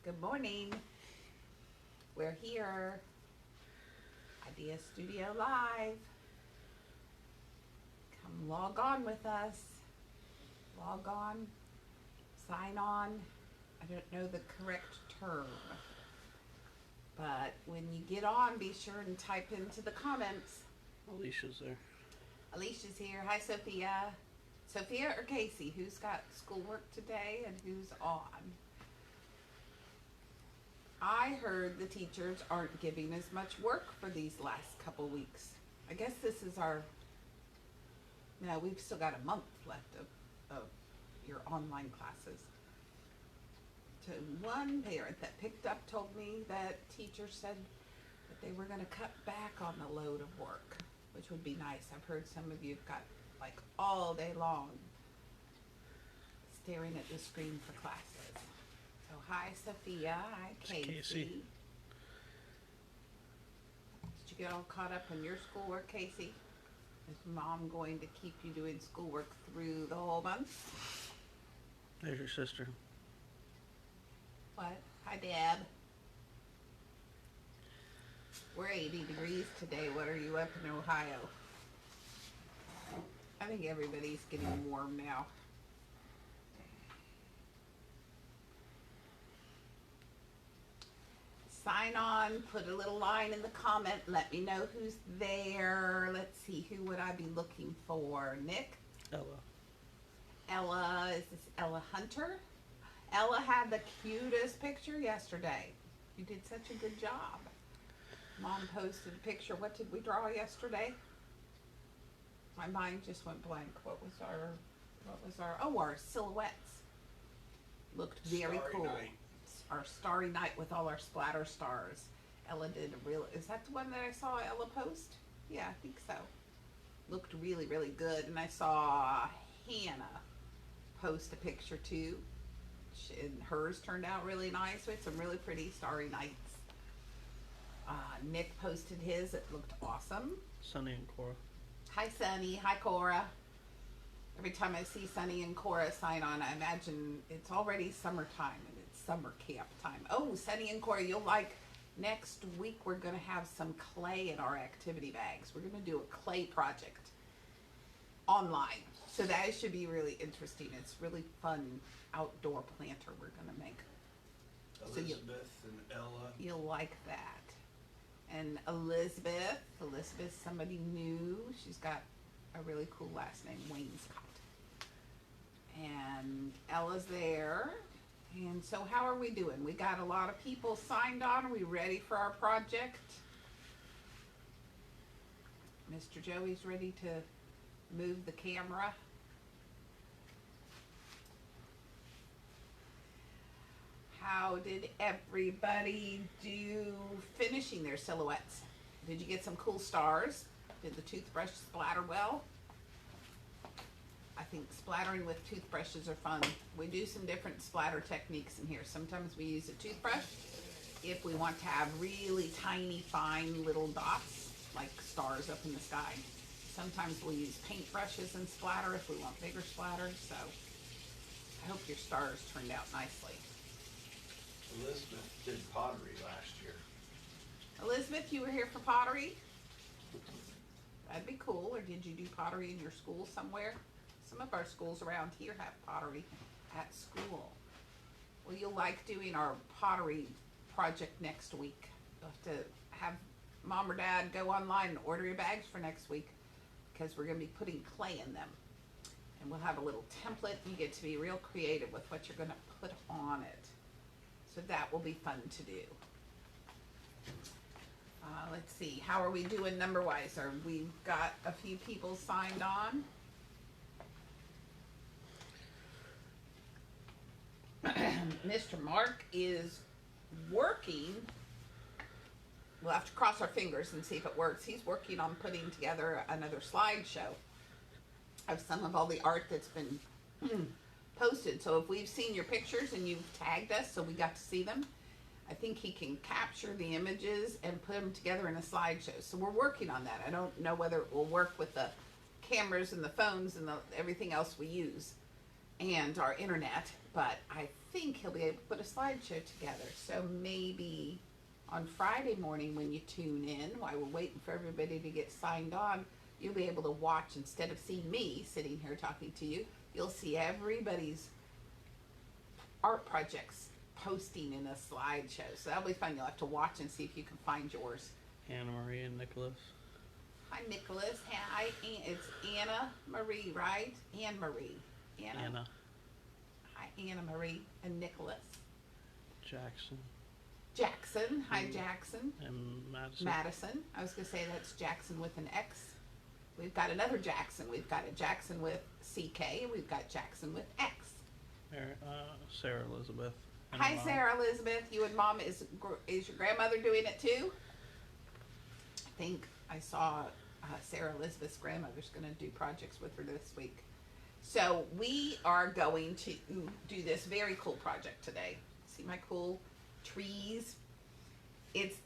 Good morning. We're here. Idea Studio Live. Come log on with us. Log on. Sign on. I don't know the correct term. But when you get on, be sure and type into the comments. Alicia's there. Alicia's here. Hi, Sophia. Sophia or Casey? Who's got schoolwork today and who's on? I heard the teachers aren't giving as much work for these last couple weeks. I guess this is no, we've still got a month left of your online classes. So one parent that picked up told me that teachers said that they were gonna cut back on the load of work, which would be nice. I've heard some of you have got like all day long staring at the screen for classes. So hi Sophia, hi Casey. Casey. Did you get all caught up on your schoolwork, Casey? Is mom going to keep you doing schoolwork through the whole month? There's your sister. What? Hi Deb. We're 80 degrees today. What are you up in Ohio? I think everybody's getting warm now. Sign on, put a little line in the comment, let me know who's there. Let's see, who would I be looking for? Nick? Ella. Ella, is this Ella Hunter? Ella had the cutest picture yesterday. You did such a good job. Mom posted a picture. What did we draw yesterday? My mind just went blank. What was our silhouettes. Looked very Starry cool. night. Our starry night with all our splatter stars. Ella did is that the one that I saw Ella post? Yeah, I think so. Looked really, really good. And I saw Hannah post a picture too. And hers turned out really nice with some really pretty starry nights. Nick posted his. It looked awesome. Sunny and Cora. Hi, Sunny. Hi, Cora. Every time I see Sunny and Cora sign on, I imagine it's already summertime and it's summer camp time. Oh, Sunny and Cora, you'll like, next week we're going to have some clay in our activity bags. We're going to do a clay project online. So that should be really interesting. It's really fun outdoor planter we're going to make. Elizabeth and Ella. You'll like that. And Elizabeth, somebody new. She's got a really cool last name, Wainscott. And Ella's there. And so how are we doing? We got a lot of people signed on. Are we ready for our project? Mr. Joey's ready to move the camera. How did everybody do finishing their silhouettes? Did you get some cool stars? Did the toothbrush splatter well? I think splattering with toothbrushes are fun. We do some different splatter techniques in here. Sometimes we use a toothbrush if we want to have really tiny, fine little dots, like stars up in the sky. Sometimes we'll use paintbrushes and splatter if we want bigger splatters. So I hope your stars turned out nicely. Elizabeth did pottery last year. Elizabeth, you were here for pottery? That'd be cool. Or did you do pottery in your school somewhere? Some of our schools around here have pottery at school. Well, you'll like doing our pottery project next week. You'll have to have mom or dad go online and order your bags for next week because we're going to be putting clay in them. And we'll have a little template. You get to be real creative with what you're going to put on it. So that will be fun to do. Let's see, how are we doing number-wise? We've got a few people signed on. Mr. Mark is working. We'll have to cross our fingers and see if it works. He's working on putting together another slideshow of some of all the art that's been posted. So if we've seen your pictures and you've tagged us so we got to see them, I think he can capture the images and put them together in a slideshow. So we're working on that. I don't know whether it will work with the cameras and the phones and everything else we use. and our internet, but I think he'll be able to put a slideshow together. So maybe on Friday morning when you tune in, while we're waiting for everybody to get signed on, you'll be able to watch, instead of seeing me sitting here talking to you, you'll see everybody's art projects posting in a slideshow. So that'll be fun. You'll have to watch and see if you can find yours. Anna Marie and Nicholas. Hi, Nicholas. Hi, it's Anna Marie, right? Anne Marie. Anna. Hi, Anna Marie and Nicholas. Jackson. Jackson. Hi, Jackson. And Madison. Madison. I was going to say that's Jackson with an X. We've got another Jackson. We've got a Jackson with CK. We've got Jackson with X. Sarah Elizabeth. And Hi, Mom. Sarah Elizabeth. You and Mom, is your grandmother doing it too? I think I saw Sarah Elizabeth's grandmother's going to do projects with her this week. So we are going to do this very cool project today. See my cool trees? It's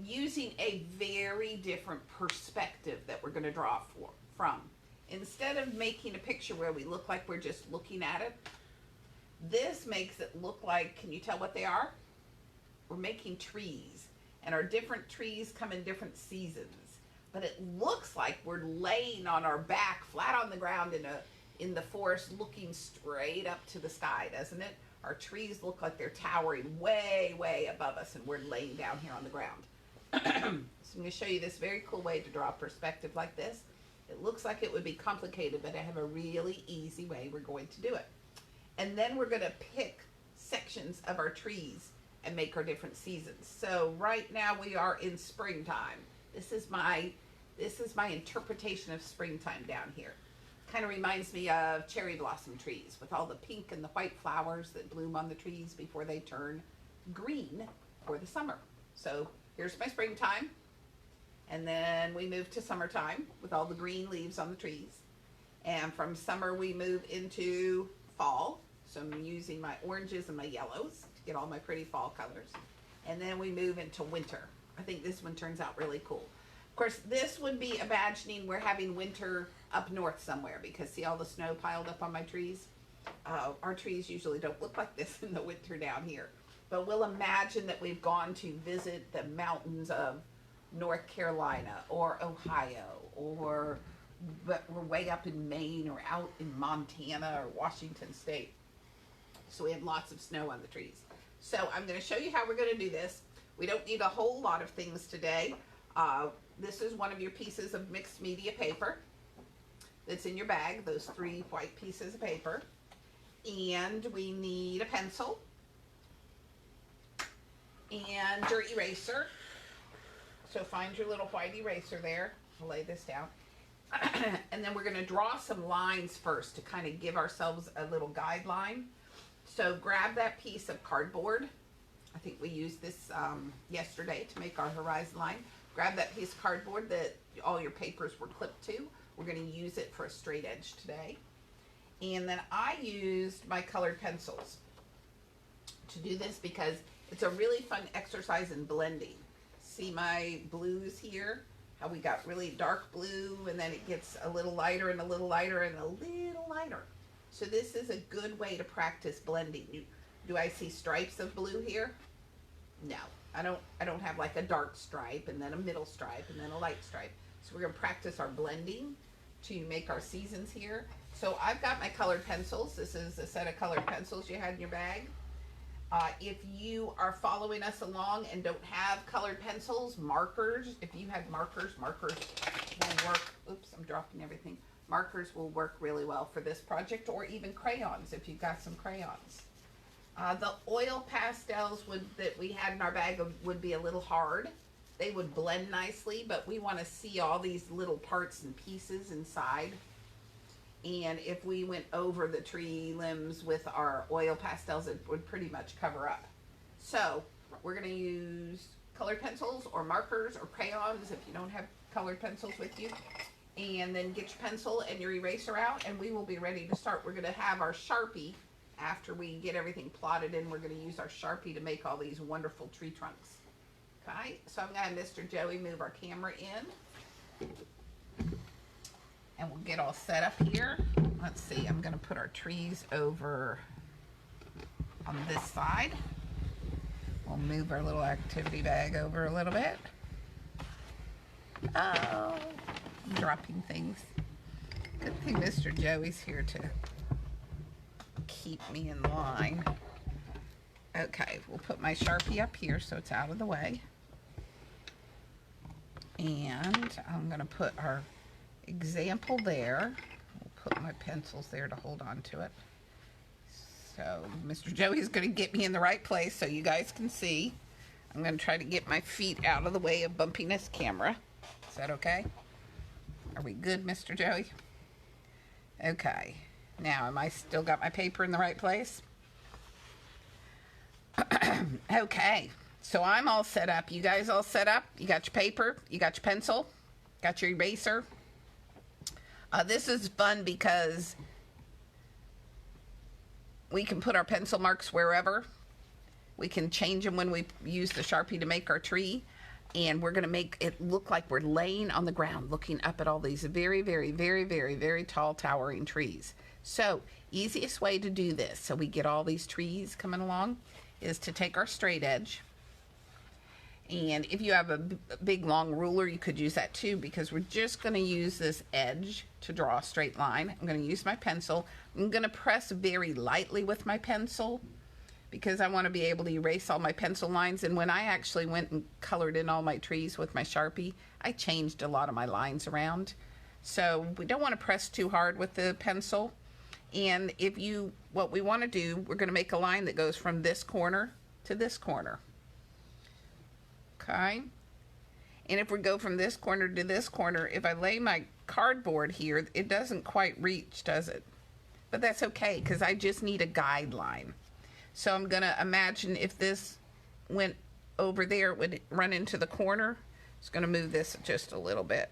using a very different perspective that we're going to draw from. Instead of making a picture where we look like we're just looking at it, this makes it look like, can you tell what they are? We're making trees, and our different trees come in different seasons. But it looks like we're laying on our back, flat on the ground in the forest, looking straight up to the sky, doesn't it? Our trees look like they're towering way, way above us, and we're laying down here on the ground. So I'm going to show you this very cool way to draw a perspective like this. It looks like it would be complicated, but I have a really easy way we're going to do it. And then we're going to pick sections of our trees and make our different seasons. So right now we are in springtime. This is my interpretation of springtime down here. Kind of reminds me of cherry blossom trees with all the pink and the white flowers that bloom on the trees before they turn green for the summer. So here's my springtime. And then we move to summertime with all the green leaves on the trees. And from summer we move into fall. So I'm using my oranges and my yellows to get all my pretty fall colors. And then we move into winter. I think this one turns out really cool. Of course, this would be imagining we're having winter up north somewhere, because see all the snow piled up on my trees? Our trees usually don't look like this in the winter down here. But we'll imagine that we've gone to visit the mountains of North Carolina or Ohio, or but we're way up in Maine or out in Montana or Washington State. So we have lots of snow on the trees. So I'm going to show you how we're going to do this. We don't need a whole lot of things today. This is one of your pieces of mixed media paper that's in your bag, those 3 white pieces of paper. And we need a pencil and your eraser. So find your little white eraser there. I'll lay this down. And then we're going to draw some lines first to kind of give ourselves a little guideline. So grab that piece of cardboard. I think we used this yesterday to make our horizon line. Grab that piece of cardboard that all your papers were clipped to. We're going to use it for a straight edge today. And then I used my colored pencils to do this because it's a really fun exercise in blending. See my blues here? How we got really dark blue, and then it gets a little lighter and a little lighter and a little lighter. So this is a good way to practice blending. Do I see stripes of blue here? No, I don't have like a dark stripe and then a middle stripe and then a light stripe. So we're gonna practice our blending to make our seasons here. So I've got my colored pencils. This is a set of colored pencils you had in your bag. If you are following us along and don't have colored pencils, markers, if you had markers will work. Oops, I'm dropping everything. Markers will work really well for this project, or even crayons if you've got some crayons. The oil pastels that we had in our bag would be a little hard. They would blend nicely, but we want to see all these little parts and pieces inside. And if we went over the tree limbs with our oil pastels, it would pretty much cover up. So we're going to use colored pencils or markers or crayons if you don't have colored pencils with you. And then get your pencil and your eraser out, and we will be ready to start. We're going to have our Sharpie after we get everything plotted in. We're going to use our Sharpie to make all these wonderful tree trunks. Okay, so I'm going to have Mr. Joey move our camera in. And we'll get all set up here. let's see, I'm gonna put our trees over on this side. We'll move our little activity bag over a little bit. Oh, I'm dropping things. Good thing Mr. Joey's here to keep me in line. Okay, we'll put my Sharpie up here so it's out of the way. And I'm gonna put our example there. We'll put my pencils there to hold on to it. So Mr. Joey's gonna get me in the right place so you guys can see. I'm gonna try to get my feet out of the way of bumping this camera. Is that okay? Are we good, Mr. Joey? Okay. Now, am I still got my paper in the right place? Okay. So I'm all set up. You guys all set up? You got your paper? You got your pencil? Got your eraser? This is fun because we can put our pencil marks wherever. We can change them when we use the Sharpie to make our tree. And we're going to make it look like we're laying on the ground looking up at all these very, very, very, very, very tall towering trees. So, easiest way to do this, so we get all these trees coming along, is to take our straight edge. And if you have a big long ruler, you could use that too, because we're just going to use this edge to draw a straight line. I'm going to use my pencil. I'm going to press very lightly with my pencil because I want to be able to erase all my pencil lines. And when I actually went and colored in all my trees with my Sharpie, I changed a lot of my lines around. So we don't want to press too hard with the pencil. And what we want to do, we're going to make a line that goes from this corner to this corner. Okay? And if we go from this corner to this corner, if I lay my cardboard here, it doesn't quite reach, does it? But that's okay, because I just need a guideline. So I'm going to imagine if this went over there, it would run into the corner. It's going to move this just a little bit.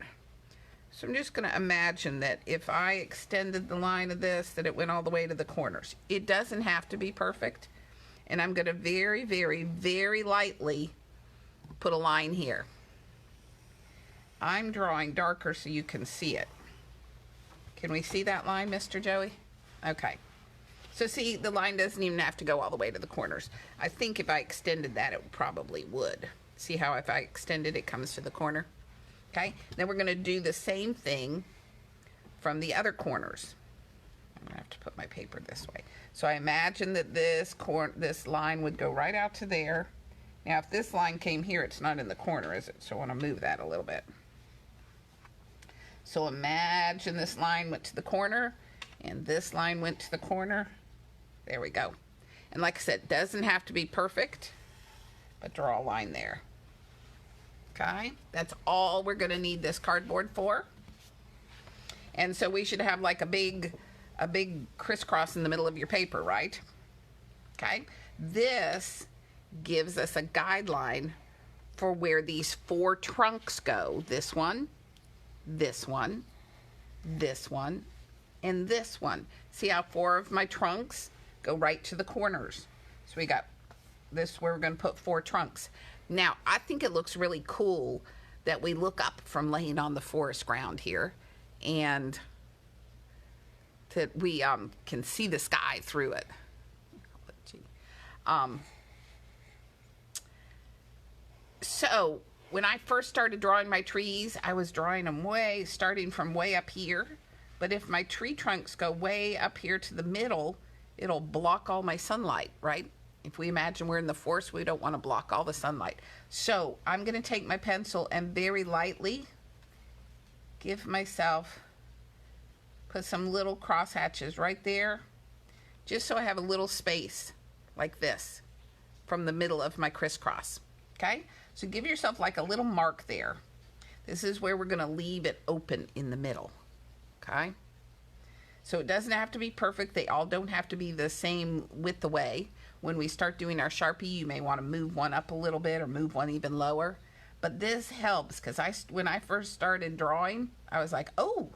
So I'm just going to imagine that if I extended the line of this, that it went all the way to the corners. It doesn't have to be perfect. And I'm going to very, very, very lightly put a line here. I'm drawing darker so you can see it. Can we see that line, Mr. Joey? Okay. So see, the line doesn't even have to go all the way to the corners. I think if I extended that, it probably would. See how if I extend it, it comes to the corner? Okay, then we're going to do the same thing from the other corners. I'm going to have to put my paper this way. So I imagine that this line would go right out to there. Now, if this line came here, it's not in the corner, is it? So I want to move that a little bit. So imagine this line went to the corner, and this line went to the corner. There we go. And like I said, it doesn't have to be perfect, but draw a line there. Okay, that's all we're going to need this cardboard for. And so we should have like a big crisscross in the middle of your paper, right? Okay, this gives us a guideline for where these 4 trunks go. This one, this one, this one, and this one. See how 4 of my trunks go right to the corners. So we got this where we're going to put 4 trunks. Now, I think it looks really cool that we look up from laying on the forest ground here, and that we can see the sky through it. So when I first started drawing my trees, I was drawing them starting from way up here. But if my tree trunks go way up here to the middle, it'll block all my sunlight, right? If we imagine we're in the forest, we don't want to block all the sunlight. So I'm going to take my pencil and very lightly give myself, put some little cross hatches right there, just so I have a little space like this from the middle of my crisscross. Okay? So give yourself like a little mark there. This is where we're going to leave it open in the middle. Okay? So it doesn't have to be perfect. They all don't have to be the same width away. When we start doing our Sharpie, you may want to move one up a little bit or move one even lower. But this helps because when I first started drawing, I was like, oh,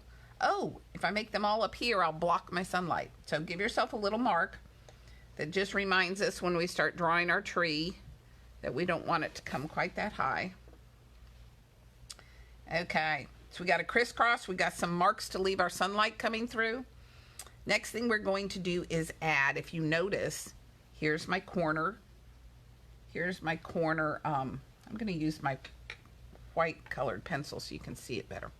if I make them all up here, I'll block my sunlight. So give yourself a little mark that just reminds us when we start drawing our tree that we don't want it to come quite that high. Okay, so we got a crisscross. We got some marks to leave our sunlight coming through. Next thing we're going to do is add, if you notice, here's my corner. Here's my corner. I'm going to use my white colored pencil so you can see it better.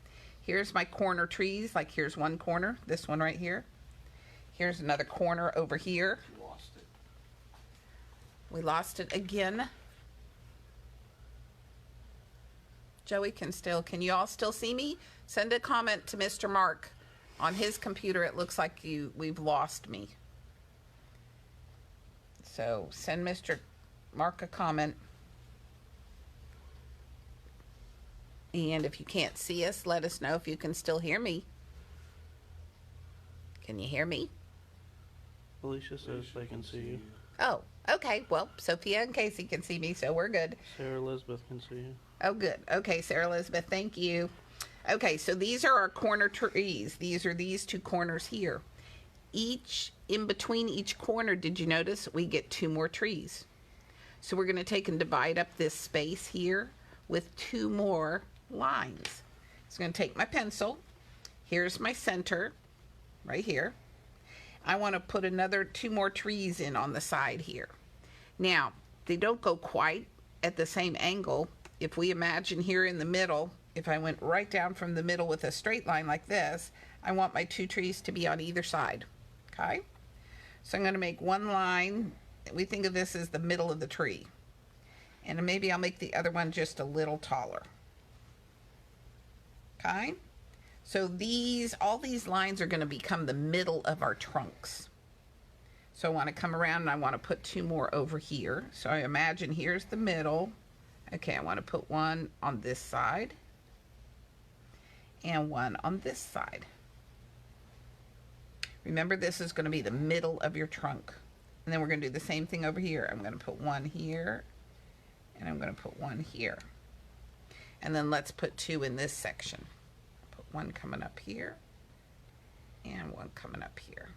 Here's my corner trees. Like here's one corner, this one right here. Here's another corner over here. You lost it. We lost it again. Joey can you all still see me? Send a comment to Mr. Mark. On his computer, it looks like we've lost me. So send Mr. Mark a comment. And if you can't see us, let us know if you can still hear me. Can you hear me? Alicia says they can see you. Oh, okay. Well, Sophia and Casey can see me, so we're good. Sarah Elizabeth can see you. Oh, good. Okay, Sarah Elizabeth, thank you. Okay, so these are our corner trees. These are these two corners here. In between each corner, did you notice we get 2 more trees? So we're going to take and divide up this space here with 2 more lines. So I'm going to take my pencil. Here's my center, right here. I want to put another 2 more trees in on the side here. Now, they don't go quite at the same angle. If we imagine here in the middle, if I went right down from the middle with a straight line like this, I want my 2 trees to be on either side, okay? So I'm going to make one line. We think of this as the middle of the tree. And maybe I'll make the other one just a little taller. Okay? So all these lines are going to become the middle of our trunks. So I want to come around and I want to put 2 more over here. So I imagine here's the middle. Okay, I want to put one on this side and one on this side. Remember, this is going to be the middle of your trunk. And then we're going to do the same thing over here. I'm going to put one here and I'm going to put one here. And then let's put 2 in this section. Put one coming up here and one coming up here.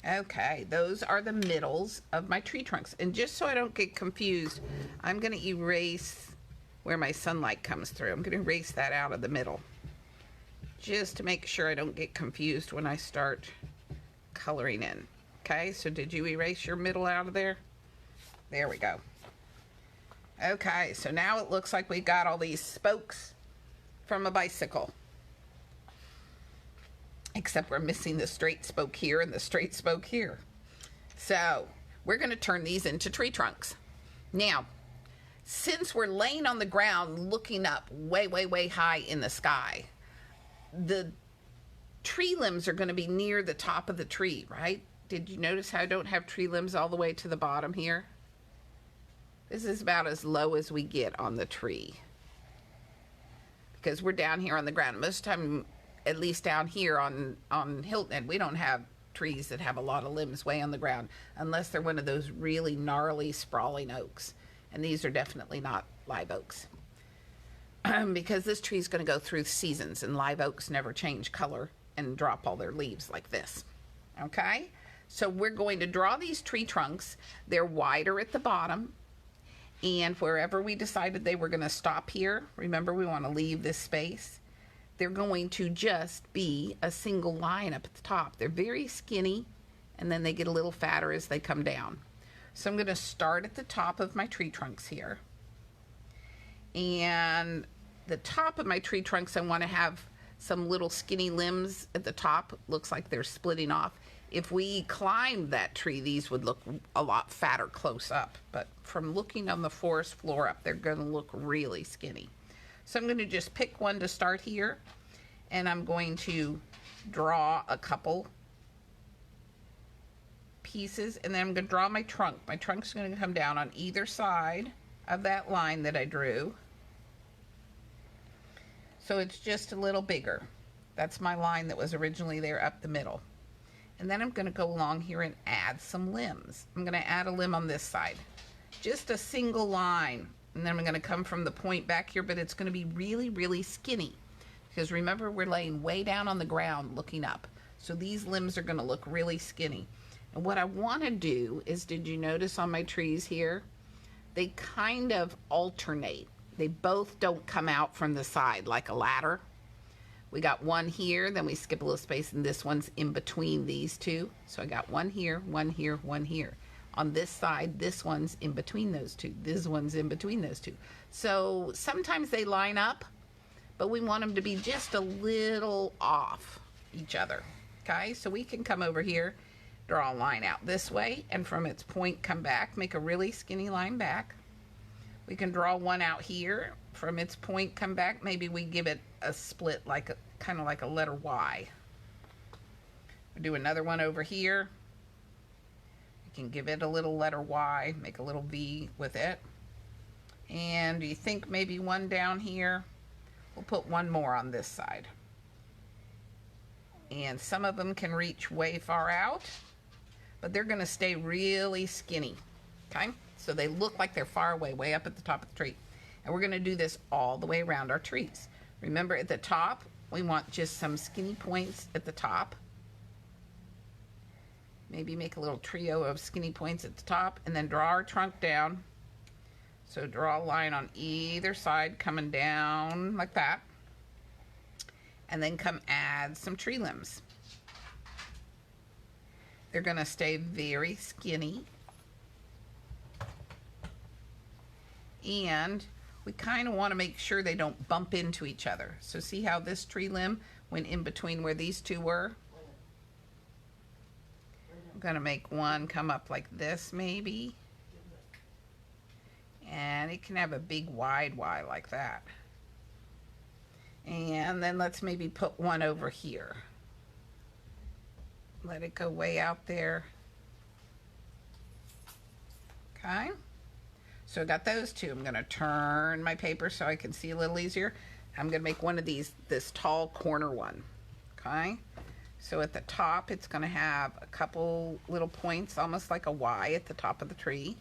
Okay, those are the middles of my tree trunks. And just so I don't get confused, I'm going to erase where my sunlight comes through. I'm going to erase that out of the middle, just to make sure I don't get confused when I start coloring in. Okay, so did you erase your middle out of there? There we go. Okay, so now it looks like we've got all these spokes from a bicycle. Except we're missing the straight spoke here and the straight spoke here. So we're going to turn these into tree trunks. Now, since we're laying on the ground looking up way, way, way high in the sky, the tree limbs are going to be near the top of the tree, right? Did you notice how I don't have tree limbs all the way to the bottom here? This is about as low as we get on the tree, because we're down here on the ground. Most of the time, at least down here on Hilton Head, we don't have trees that have a lot of limbs way on the ground, unless they're one of those really gnarly, sprawling oaks. And these are definitely not live oaks. Because this tree is going to go through seasons, and live oaks never change color and drop all their leaves like this. Okay? So we're going to draw these tree trunks. They're wider at the bottom. And wherever we decided they were going to stop here, remember we want to leave this space. They're going to just be a single line up at the top. They're very skinny, and then they get a little fatter as they come down. So I'm going to start at the top of my tree trunks here. And the top of my tree trunks, I want to have some little skinny limbs at the top. Looks like they're splitting off. If we climbed that tree, these would look a lot fatter close up. But from looking on the forest floor up, they're going to look really skinny. So I'm going to just pick one to start here, and I'm going to draw a couple pieces, and then I'm going to draw my trunk. My trunk's going to come down on either side of that line that I drew. So it's just a little bigger. That's my line that was originally there up the middle. And then I'm going to go along here and add some limbs. I'm going to add a limb on this side. Just a single line. And then I'm going to come from the point back here, but it's going to be really, really skinny. Because remember, we're laying way down on the ground looking up. So these limbs are going to look really skinny. And what I want to do is, did you notice on my trees here? They kind of alternate. They both don't come out from the side like a ladder. We got one here, then we skip a little space, and this one's in between these two. So I got one here, one here, one here. On this side, this one's in between those two. This one's in between those two. So sometimes they line up, but we want them to be just a little off each other. Okay, so we can come over here, draw a line out this way, and from its point come back, make a really skinny line back. We can draw one out here, from its point come back. Maybe we give it a split, like a kind of like a letter Y. We do another one over here. We can give it a little letter Y, make a little V with it. And do you think maybe one down here? We'll put one more on this side. And some of them can reach way far out, but they're going to stay really skinny. Okay, so they look like they're far away, way up at the top of the tree. And we're going to do this all the way around our trees. Remember, at the top, we want just some skinny points at the top. Maybe make a little trio of skinny points at the top, and then draw our trunk down. So draw a line on either side coming down like that. And then come add some tree limbs. They're going to stay very skinny. And we kind of want to make sure they don't bump into each other. So see how this tree limb went in between where these two were? I'm going to make one come up like this maybe. And it can have a big wide Y like that. And then let's maybe put one over here. Let it go way out there. Okay. So I got those two. I'm going to turn my paper so I can see a little easier. I'm going to make one of these, this tall corner one. Okay. So at the top, it's going to have a couple little points, almost like a Y at the top of the tree.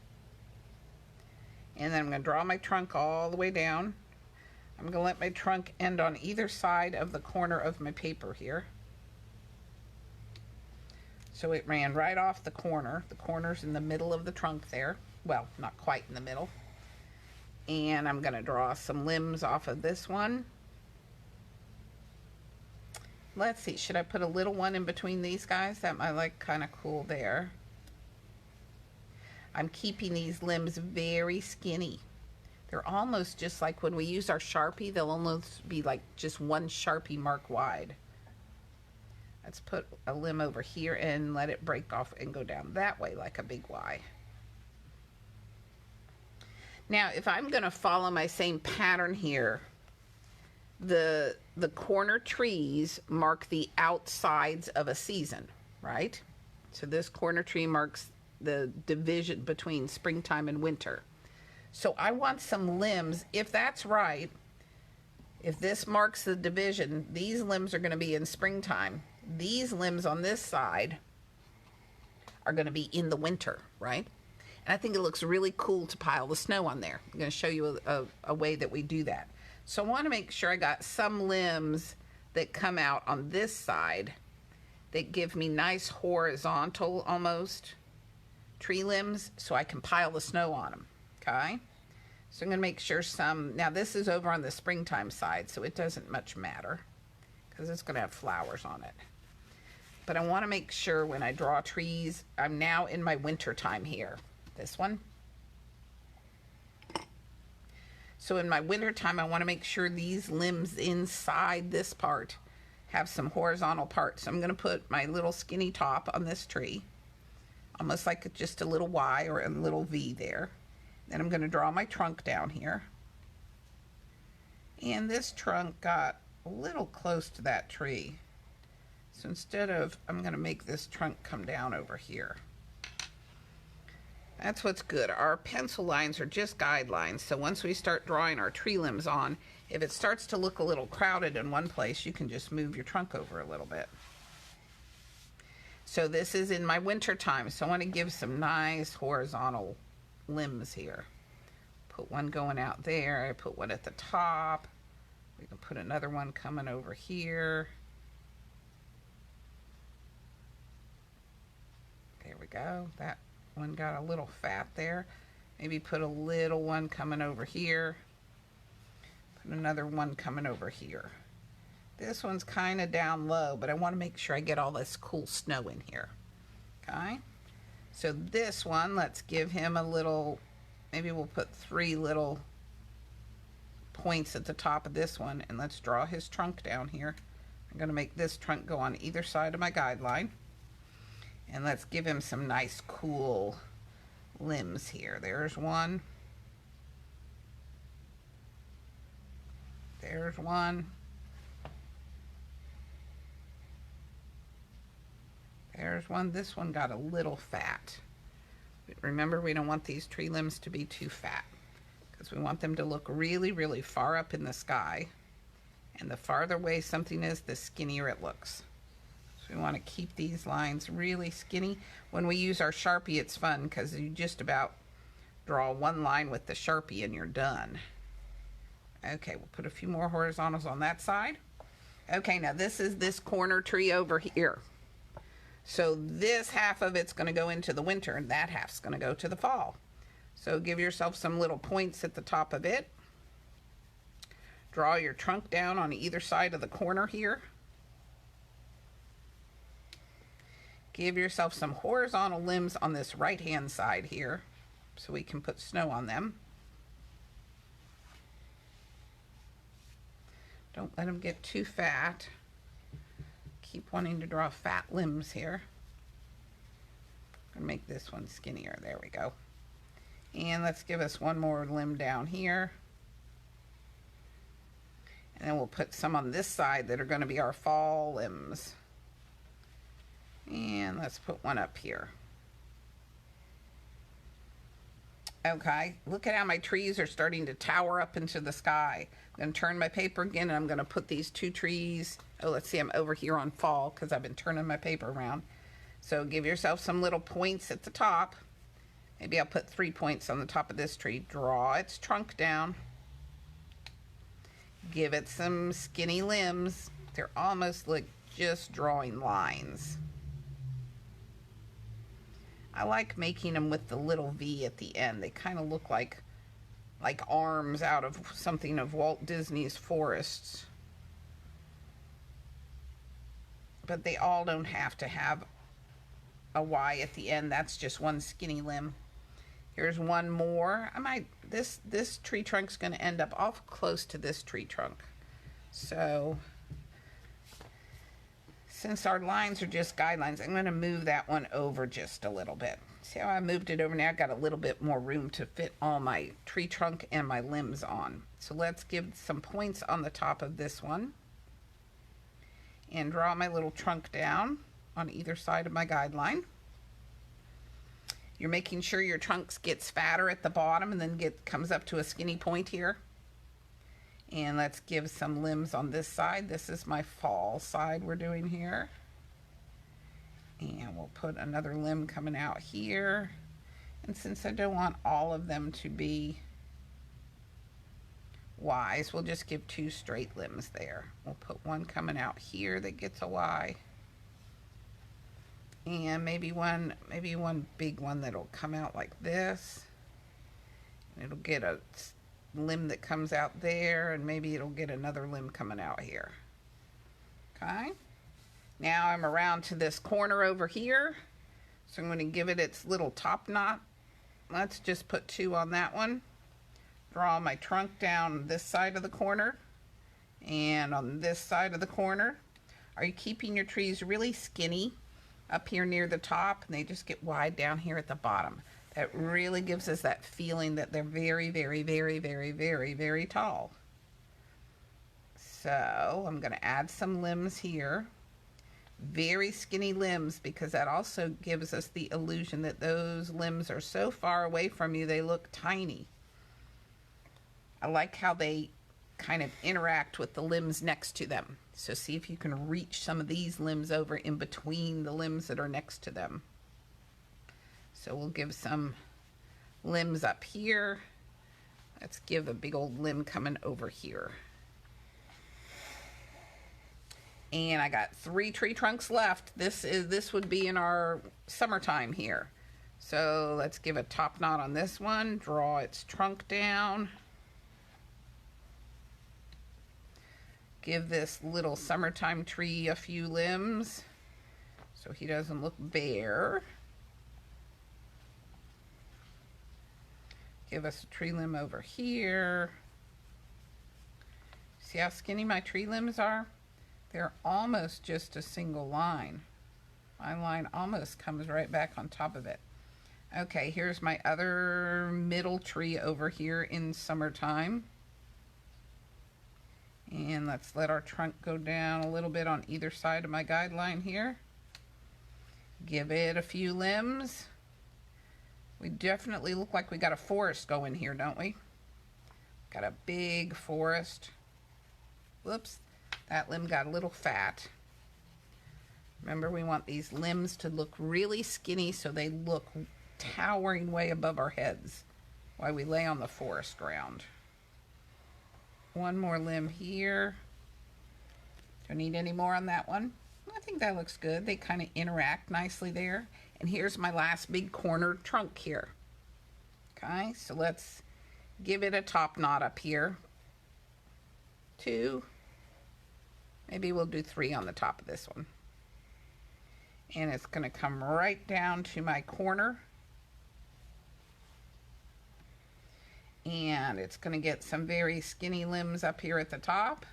And then I'm going to draw my trunk all the way down. I'm going to let my trunk end on either side of the corner of my paper here. So it ran right off the corner. The corner's in the middle of the trunk there. Well, not quite in the middle. And I'm going to draw some limbs off of this one. Let's see, should I put a little one in between these guys? That might look kind of cool there. I'm keeping these limbs very skinny. They're almost just like when we use our Sharpie, they'll almost be like just one Sharpie mark wide. Let's put a limb over here and let it break off and go down that way like a big Y. Now, if I'm going to follow my same pattern here, the corner trees mark the outsides of a season, right? So this corner tree marks the division between springtime and winter. So I want some limbs, if that's right, if this marks the division, these limbs are going to be in springtime. These limbs on this side are going to be in the winter, right? And I think it looks really cool to pile the snow on there. I'm going to show you a way that we do that. So I want to make sure I got some limbs that come out on this side that give me nice horizontal almost tree limbs so I can pile the snow on them. Okay, so I'm going to make sure some, now this is over on the springtime side, so it doesn't much matter because it's going to have flowers on it. But I want to make sure when I draw trees, I'm now in my winter time here. This one. So in my winter time, I want to make sure these limbs inside this part have some horizontal parts. So I'm going to put my little skinny top on this tree, almost like just a little Y or a little V there. Then I'm going to draw my trunk down here. And this trunk got a little close to that tree. So instead of, I'm going to make this trunk come down over here. That's what's good. Our pencil lines are just guidelines. So once we start drawing our tree limbs on, if it starts to look a little crowded in one place, you can just move your trunk over a little bit. So this is in my winter time. So I want to give some nice horizontal limbs here. Put one going out there. I put one at the top. We can put another one coming over here. There we go. That one got a little fat there. Maybe put a little one coming over here. Put another one coming over here. This one's kind of down low, but I want to make sure I get all this cool snow in here. Okay? So this one, let's give him a little, maybe we'll put 3 little points at the top of this one, and let's draw his trunk down here. I'm going to make this trunk go on either side of my guideline. And let's give him some nice cool limbs here. There's one. There's one. There's one. This one got a little fat. But remember, we don't want these tree limbs to be too fat because we want them to look really, really far up in the sky. And the farther away something is, the skinnier it looks. So we want to keep these lines really skinny. When we use our Sharpie, it's fun because you just about draw one line with the Sharpie and you're done. Okay, we'll put a few more horizontals on that side. Okay, now this is this corner tree over here. So this half of it's going to go into the winter and that half's going to go to the fall. So give yourself some little points at the top of it. Draw your trunk down on either side of the corner here. Give yourself some horizontal limbs on this right-hand side here so we can put snow on them. Don't let them get too fat. Keep wanting to draw fat limbs here. I'm gonna make this one skinnier. There we go. And let's give us one more limb down here. And then we'll put some on this side that are going to be our fall limbs. And let's put one up here. Okay, look at how my trees are starting to tower up into the sky. I'm going to turn my paper again and I'm going to put these 2 trees. Oh, let's see, I'm over here on fall because I've been turning my paper around. So give yourself some little points at the top. Maybe I'll put 3 points on the top of this tree. Draw its trunk down. Give it some skinny limbs. They're almost like just drawing lines. I like making them with the little V at the end. They kind of look like arms out of something of Walt Disney's forests. But they all don't have to have a Y at the end. That's just one skinny limb. Here's one more. This tree trunk's going to end up awful close to this tree trunk. So, since our lines are just guidelines, I'm going to move that one over just a little bit. See how I moved it over now? I've got a little bit more room to fit all my tree trunk and my limbs on. So let's give some points on the top of this one. And draw my little trunk down on either side of my guideline. You're making sure your trunk gets fatter at the bottom and then comes up to a skinny point here. And let's give some limbs on this side. This is my fall side we're doing here. And we'll put another limb coming out here. And since I don't want all of them to be Ys, we'll just give 2 straight limbs there. We'll put one coming out here that gets a Y. And maybe one big one that'll come out like this. And it'll get a limb that comes out there, and maybe it'll get another limb coming out here. Okay. Now I'm around to this corner over here. So I'm going to give it its little top knot. Let's just put 2 on that one. Draw my trunk down this side of the corner and on this side of the corner. Are you keeping your trees really skinny up here near the top and they just get wide down here at the bottom? That really gives us that feeling that they're very, very, very, very, very, very tall. So I'm going to add some limbs here. Very skinny limbs, because that also gives us the illusion that those limbs are so far away from you they look tiny. I like how they kind of interact with the limbs next to them. So see if you can reach some of these limbs over in between the limbs that are next to them. So we'll give some limbs up here. Let's give a big old limb coming over here. And I got 3 tree trunks left. This would be in our summertime here. So let's give a top knot on this one. Draw its trunk down. give this little summertime tree a few limbs so he doesn't look bare. Give us a tree limb over here. See how skinny my tree limbs are? They're almost just a single line. My line almost comes right back on top of it. Okay, here's my other middle tree over here in summertime. And let's let our trunk go down a little bit on either side of my guideline here. Give it a few limbs. We definitely look like we got a forest going here, don't we? Got a big forest. Whoops, that limb got a little fat. Remember, we want these limbs to look really skinny so they look towering way above our heads while we lay on the forest ground. One more limb here. Do I need any more on that one? I think that looks good. They kind of interact nicely there. And here's my last big corner trunk here. Okay, so let's give it a top knot up here. 2. Maybe we'll do 3 on the top of this one. And it's going to come right down to my corner. And it's going to get some very skinny limbs up here at the top.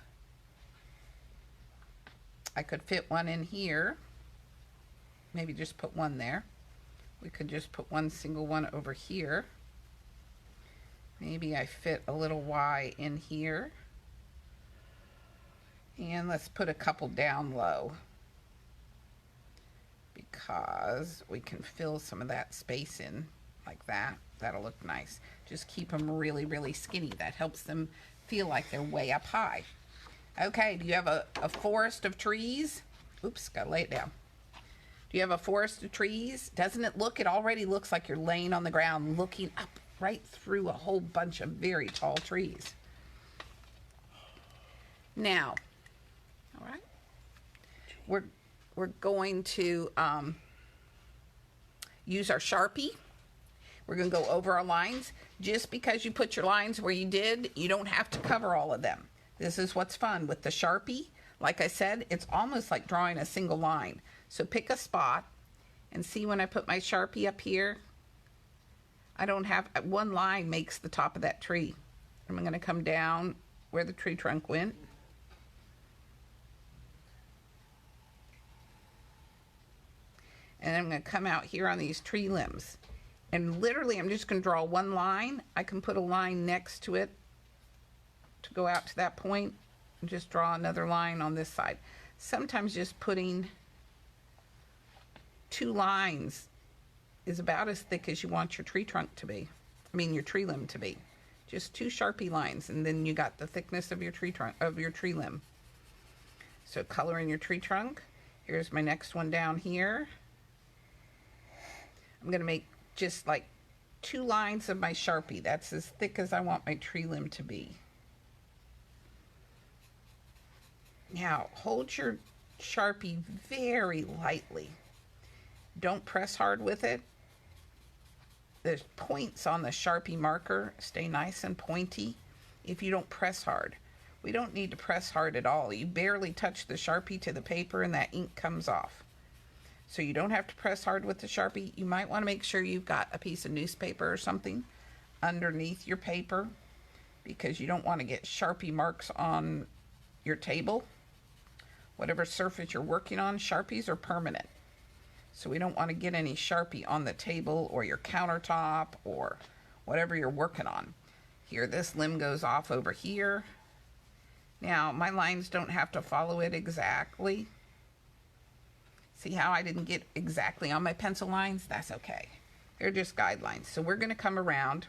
I could fit one in here. Maybe just put one there. We could just put one single one over here. Maybe I fit a little Y in here. And let's put a couple down low, because we can fill some of that space in like that. That'll look nice. Just keep them really, really skinny. That helps them feel like they're way up high. Okay, do you have a forest of trees? Oops, gotta lay it down. Do you have a forest of trees? Doesn't it look, it already looks like you're laying on the ground looking up right through a whole bunch of very tall trees. Now, all right, we're going to use our Sharpie. We're going to go over our lines. Just because you put your lines where you did, you don't have to cover all of them. This is what's fun with the Sharpie. Like I said, it's almost like drawing a single line. So pick a spot and see when I put my Sharpie up here. I don't have, one line makes the top of that tree. I'm going to come down where the tree trunk went. And I'm going to come out here on these tree limbs. And literally, I'm just going to draw one line. I can put a line next to it to go out to that point. And just draw another line on this side. Sometimes just putting 2 lines is about as thick as you want your tree trunk to be. I mean, your tree limb to be. Just 2 Sharpie lines, and then you got the thickness of your tree trunk, of your tree limb. So color in your tree trunk. Here's my next one down here. I'm going to make just like 2 lines of my Sharpie. That's as thick as I want my tree limb to be. Now, hold your Sharpie very lightly. Don't press hard with it. The points on the Sharpie marker stay nice and pointy if you don't press hard. We don't need to press hard at all. You barely touch the Sharpie to the paper and that ink comes off. So you don't have to press hard with the Sharpie. You might want to make sure you've got a piece of newspaper or something underneath your paper, because you don't want to get Sharpie marks on your table. Whatever surface you're working on, Sharpies are permanent. So we don't want to get any Sharpie on the table or your countertop or whatever you're working on. Here, this limb goes off over here. Now, my lines don't have to follow it exactly. See how I didn't get exactly on my pencil lines? That's okay. They're just guidelines. So we're going to come around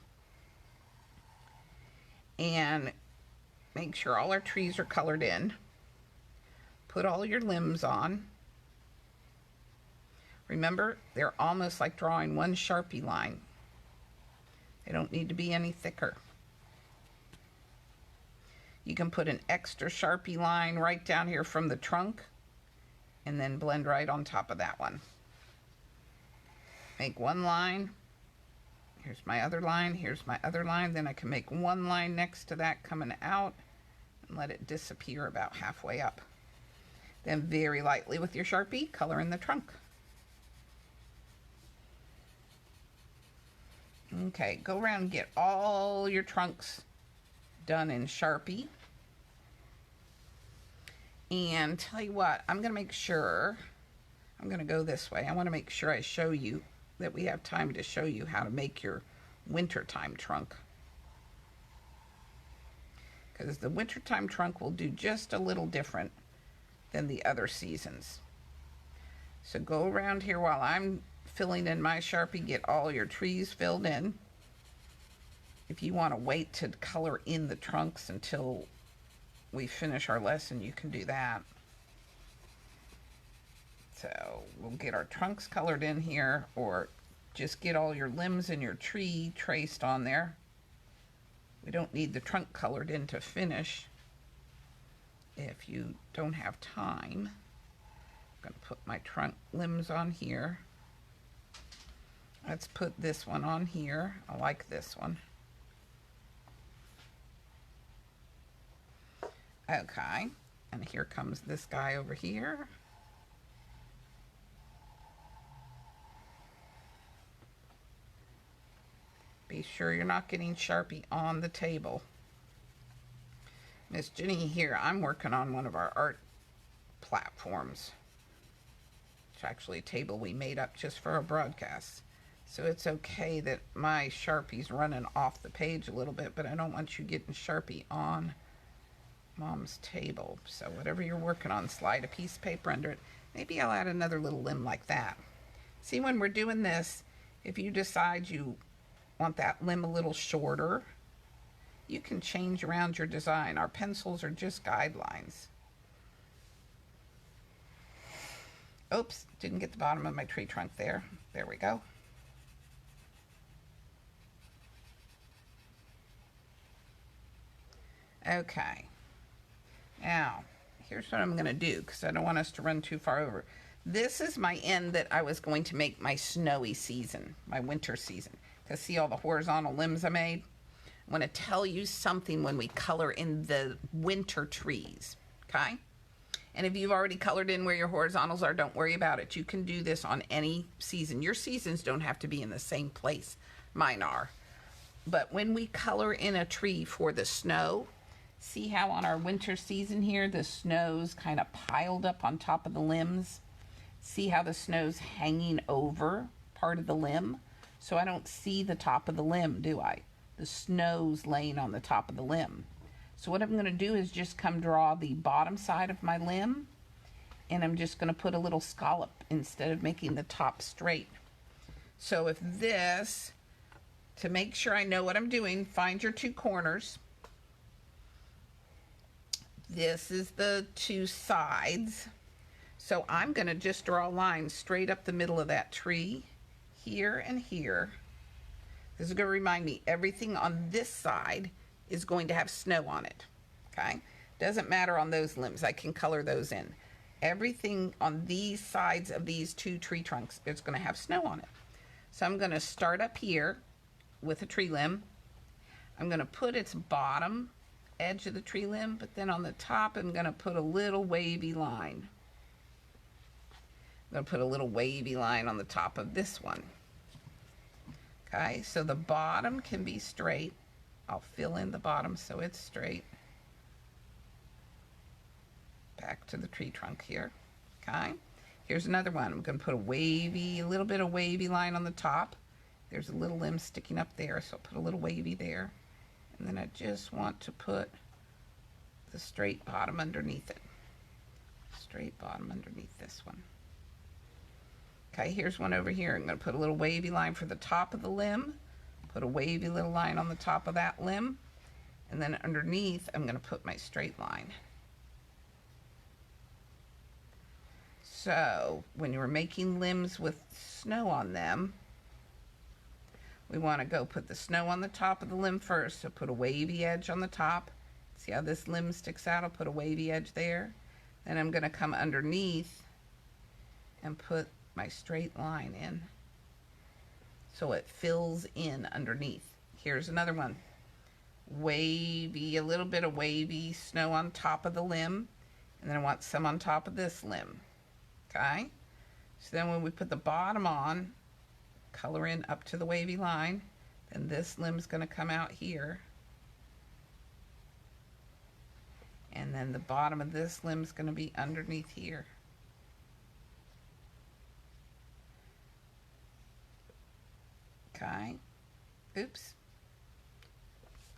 and make sure all our trees are colored in. Put all your limbs on. Remember, they're almost like drawing one Sharpie line. They don't need to be any thicker. You can put an extra Sharpie line right down here from the trunk and then blend right on top of that one. Make one line. Here's my other line. Here's my other line. Then I can make one line next to that coming out. and let it disappear about halfway up. Then very lightly with your Sharpie, color in the trunk. Okay, go around and get all your trunks done in Sharpie. And tell you what, I'm going to make sure, I'm going to go this way. I want to make sure I show you that we have time to show you how to make your wintertime trunk. Because the wintertime trunk will do just a little different than the other seasons. So go around here while I'm filling in my Sharpie, get all your trees filled in. If you want to wait to color in the trunks until we finish our lesson, you can do that. So we'll get our trunks colored in here, or just get all your limbs and your tree traced on there. We don't need the trunk colored in to finish if you don't have time. I'm going to put my trunk limbs on here. Let's put this one on here. I like this one. Okay, and here comes this guy over here. Be sure you're not getting Sharpie on the table. Miss Ginny here, I'm working on one of our art platforms. It's actually a table we made up just for our broadcast. So it's okay that my Sharpie's running off the page a little bit, but I don't want you getting Sharpie on Mom's table. So whatever you're working on, slide a piece of paper under it. Maybe I'll add another little limb like that. See, when we're doing this, if you decide you want that limb a little shorter, you can change around your design. Our pencils are just guidelines. Oops, didn't get the bottom of my tree trunk there. There we go. Okay. Now, here's what I'm going to do, because I don't want us to run too far over. This is my end that I was going to make my snowy season, my winter season. Because see all the horizontal limbs I made? I want to tell you something when we color in the winter trees, okay? And if you've already colored in where your horizontals are, don't worry about it. You can do this on any season. Your seasons don't have to be in the same place. Mine are. But when we color in a tree for the snow, see how on our winter season here, the snow's kind of piled up on top of the limbs? See how the snow's hanging over part of the limb? So I don't see the top of the limb, do I? The snow's laying on the top of the limb. So what I'm going to do is just come draw the bottom side of my limb, and I'm just going to put a little scallop instead of making the top straight. So if this, to make sure I know what I'm doing, find your two corners. This is the two sides. So I'm going to just draw a line straight up the middle of that tree, here and here. This is going to remind me everything on this side is going to have snow on it, okay? Doesn't matter on those limbs. I can color those in. Everything on these sides of these two tree trunks is going to have snow on it. So I'm going to start up here with a tree limb. I'm going to put its bottom edge of the tree limb, but then on the top I'm going to put a little wavy line. I'm going to put a little wavy line on the top of this one. Okay, so the bottom can be straight. I'll fill in the bottom so it's straight. Back to the tree trunk here. Okay, here's another one. I'm going to put a little bit of wavy line on the top. There's a little limb sticking up there, so I'll put a little wavy there. And then I just want to put the straight bottom underneath it. Straight bottom underneath this one. Okay, here's one over here. I'm going to put a little wavy line for the top of the limb. Put a wavy little line on the top of that limb. And then underneath, I'm going to put my straight line. So, when you're making limbs with snow on them, we want to go put the snow on the top of the limb first. So put a wavy edge on the top. See how this limb sticks out? I'll put a wavy edge there. Then I'm going to come underneath and put my straight line in so it fills in underneath. Here's another one. wavy, a little bit of wavy snow on top of the limb. And then I want some on top of this limb. Okay? So then when we put the bottom on, color in up to the wavy line, then this limb's going to come out here. And then the bottom of this limb's going to be underneath here. Okay. Oops.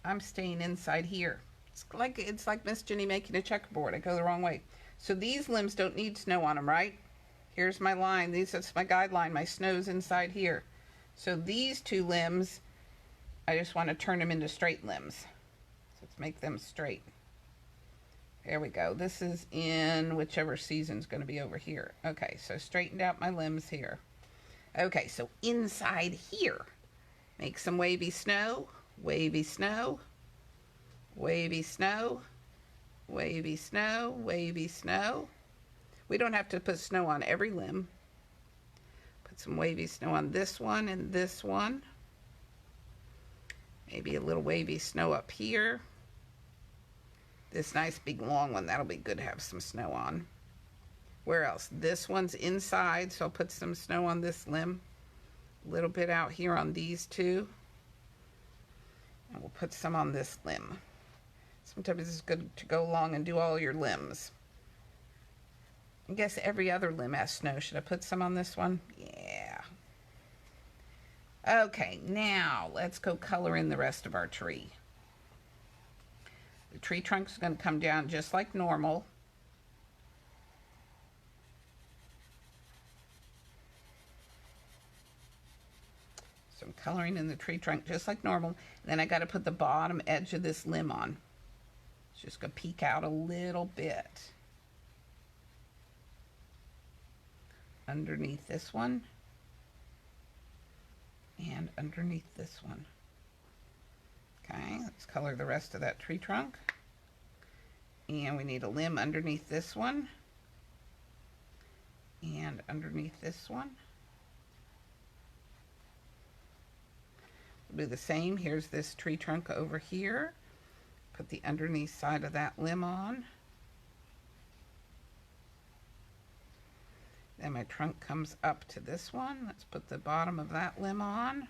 I'm staying inside here. It's like Miss Ginny making a checkerboard. I go the wrong way. So these limbs don't need snow on them, right? Here's my line. That's my guideline. My snow's inside here. So these two limbs, I just want to turn them into straight limbs. So let's make them straight. There we go. This is in whichever season's going to be over here. Okay, so straightened out my limbs here. Okay, so inside here, make some wavy snow, wavy snow, wavy snow, wavy snow, wavy snow. We don't have to put snow on every limb. Put some wavy snow on this one and this one. Maybe a little wavy snow up here. This nice big long one, that'll be good to have some snow on. Where else? This one's inside, so I'll put some snow on this limb. A little bit out here on these two. And we'll put some on this limb. Sometimes it's good to go along and do all your limbs. I guess every other limb has snow. Should I put some on this one? Yeah. Okay, now let's go color in the rest of our tree. The tree trunk's going to come down just like normal. So I'm coloring in the tree trunk just like normal. And then I got to put the bottom edge of this limb on. It's just going to peek out a little bit. Underneath this one. And underneath this one. Okay, let's color the rest of that tree trunk. And we need a limb underneath this one. And underneath this one. We'll do the same. Here's this tree trunk over here. Put the underneath side of that limb on. Then my trunk comes up to this one. Let's put the bottom of that limb on.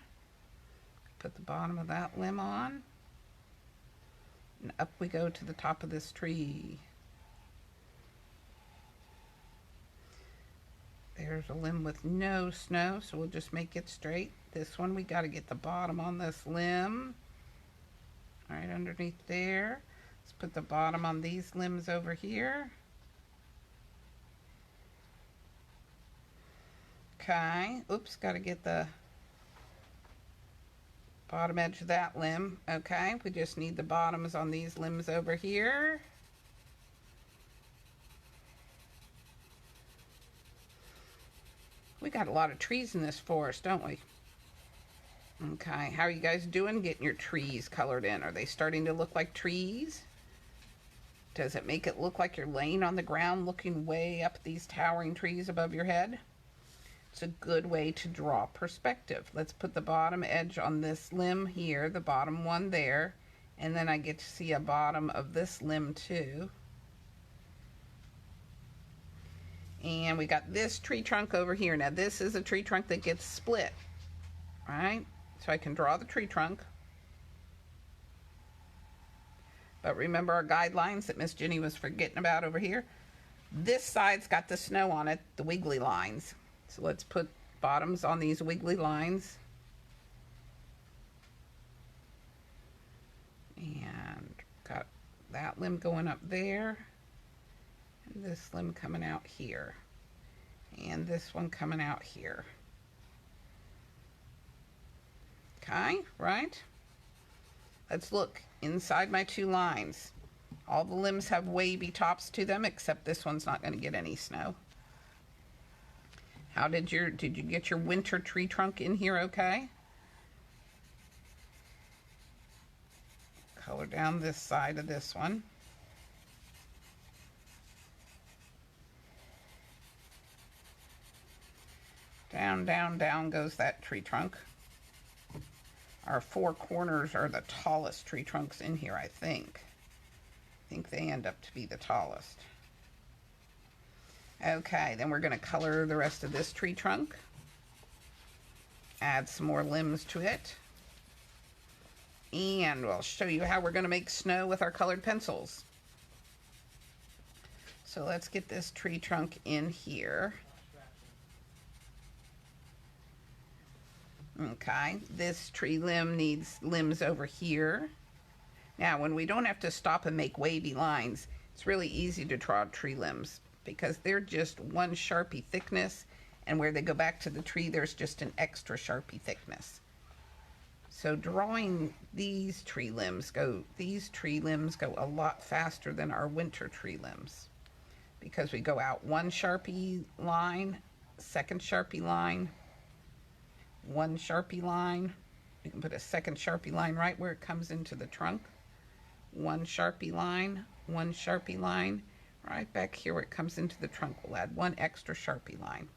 Put the bottom of that limb on. And up we go to the top of this tree. There's a limb with no snow, so we'll just make it straight. This one, we got to get the bottom on this limb. Right underneath there. Let's put the bottom on these limbs over here. Okay. Oops, got to get the bottom edge of that limb. Okay, we just need the bottoms on these limbs over here. We got a lot of trees in this forest, don't we? Okay, how are you guys doing getting your trees colored in? Are they starting to look like trees? Does it make it look like you're laying on the ground looking way up these towering trees above your head? It's a good way to draw perspective. Let's put the bottom edge on this limb here, the bottom one there, and then I get to see a bottom of this limb too. And we got this tree trunk over here. Now this is a tree trunk that gets split, right? So I can draw the tree trunk. But remember our guidelines that Miss Ginny was forgetting about over here? This side's got the snow on it, the wiggly lines. So let's put bottoms on these wiggly lines. And got that limb going up there. And this limb coming out here. And this one coming out here. Okay, right? Let's look inside my two lines. All the limbs have wavy tops to them, except this one's not going to get any snow. How did you get your winter tree trunk in here okay? Color down this side of this one. Down, down, down goes that tree trunk. Our four corners are the tallest tree trunks in here, I think. I think they end up to be the tallest. Okay, then we're going to color the rest of this tree trunk. Add some more limbs to it. And we'll show you how we're going to make snow with our colored pencils. So let's get this tree trunk in here. Okay, this tree limb needs limbs over here. Now, when we don't have to stop and make wavy lines, it's really easy to draw tree limbs because they're just one Sharpie thickness, and where they go back to the tree, there's just an extra Sharpie thickness. So drawing these tree limbs go a lot faster than our winter tree limbs because we go out one Sharpie line, second Sharpie line, one Sharpie line. You can put a second Sharpie line right where it comes into the trunk. One Sharpie line, right back here where it comes into the trunk. We'll add one extra Sharpie line.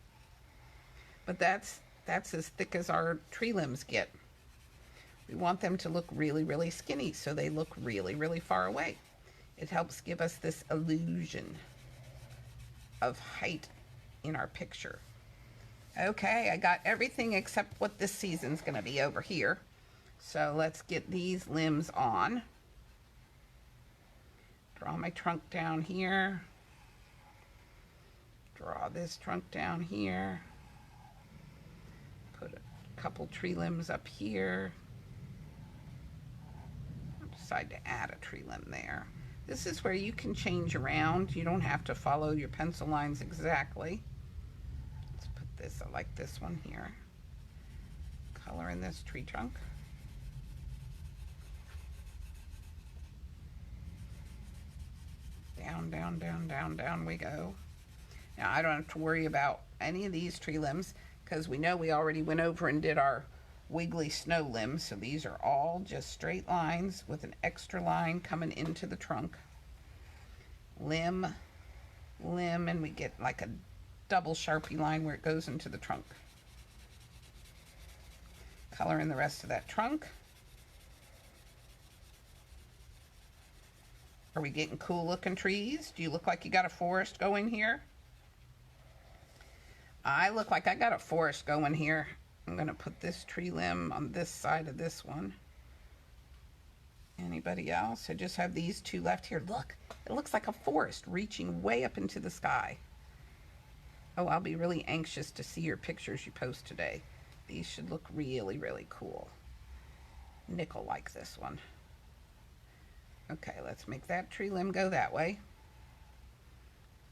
But that's as thick as our tree limbs get. We want them to look really, really skinny, so they look really, really far away. It helps give us this illusion of height in our picture. Okay, I got everything except what this season's going to be over here. So let's get these limbs on. Draw my trunk down here. Draw this trunk down here. Put a couple tree limbs up here. Decide to add a tree limb there. This is where you can change around. You don't have to follow your pencil lines exactly. Let's put this, I like this one here. Color in this tree trunk. Down, down, down, down, down we go. Now I don't have to worry about any of these tree limbs because we know we already went over and did our wiggly snow limbs. So these are all just straight lines with an extra line coming into the trunk. Limb, limb, and we get like a double Sharpie line where it goes into the trunk. Color in the rest of that trunk. Are we getting cool looking trees? Do you look like you got a forest going here? I look like I got a forest going here. I'm going to put this tree limb on this side of this one. Anybody else? I just have these two left here. Look, it looks like a forest reaching way up into the sky. Oh, I'll be really anxious to see your pictures you post today. These should look really, really cool. Nick will like this one. Okay, let's make that tree limb go that way.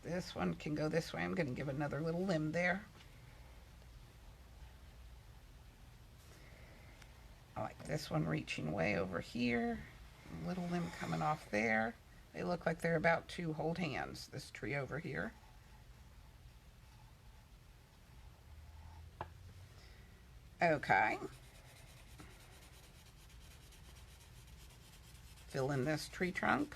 This one can go this way. I'm going to give another little limb there. I like this one reaching way over here. A little limb coming off there. They look like they're about to hold hands, this tree over here. Okay. Fill in this tree trunk.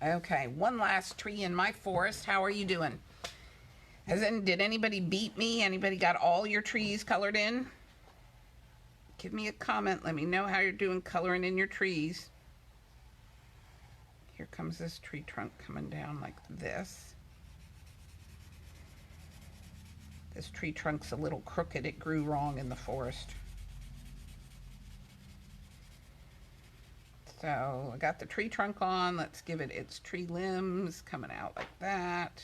Okay, one last tree in my forest. How are you doing? Did anybody beat me? Anybody got all your trees colored in? Give me a comment. Let me know how you're doing coloring in your trees. Here comes this tree trunk coming down like this. This tree trunk's a little crooked. It grew wrong in the forest. So I got the tree trunk on. Let's give it its tree limbs coming out like that.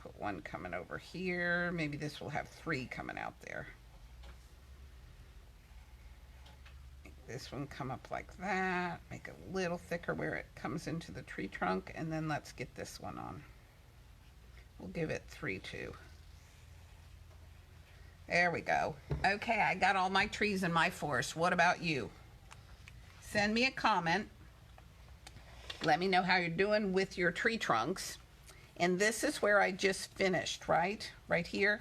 Put one coming over here. Maybe this will have three coming out there. Make this one come up like that. Make it a little thicker where it comes into the tree trunk. And then let's get this one on. We'll give it 3 too. There we go. Okay, I got all my trees in my forest. What about you? Send me a comment. Let me know how you're doing with your tree trunks. And this is where I just finished, right? Right here.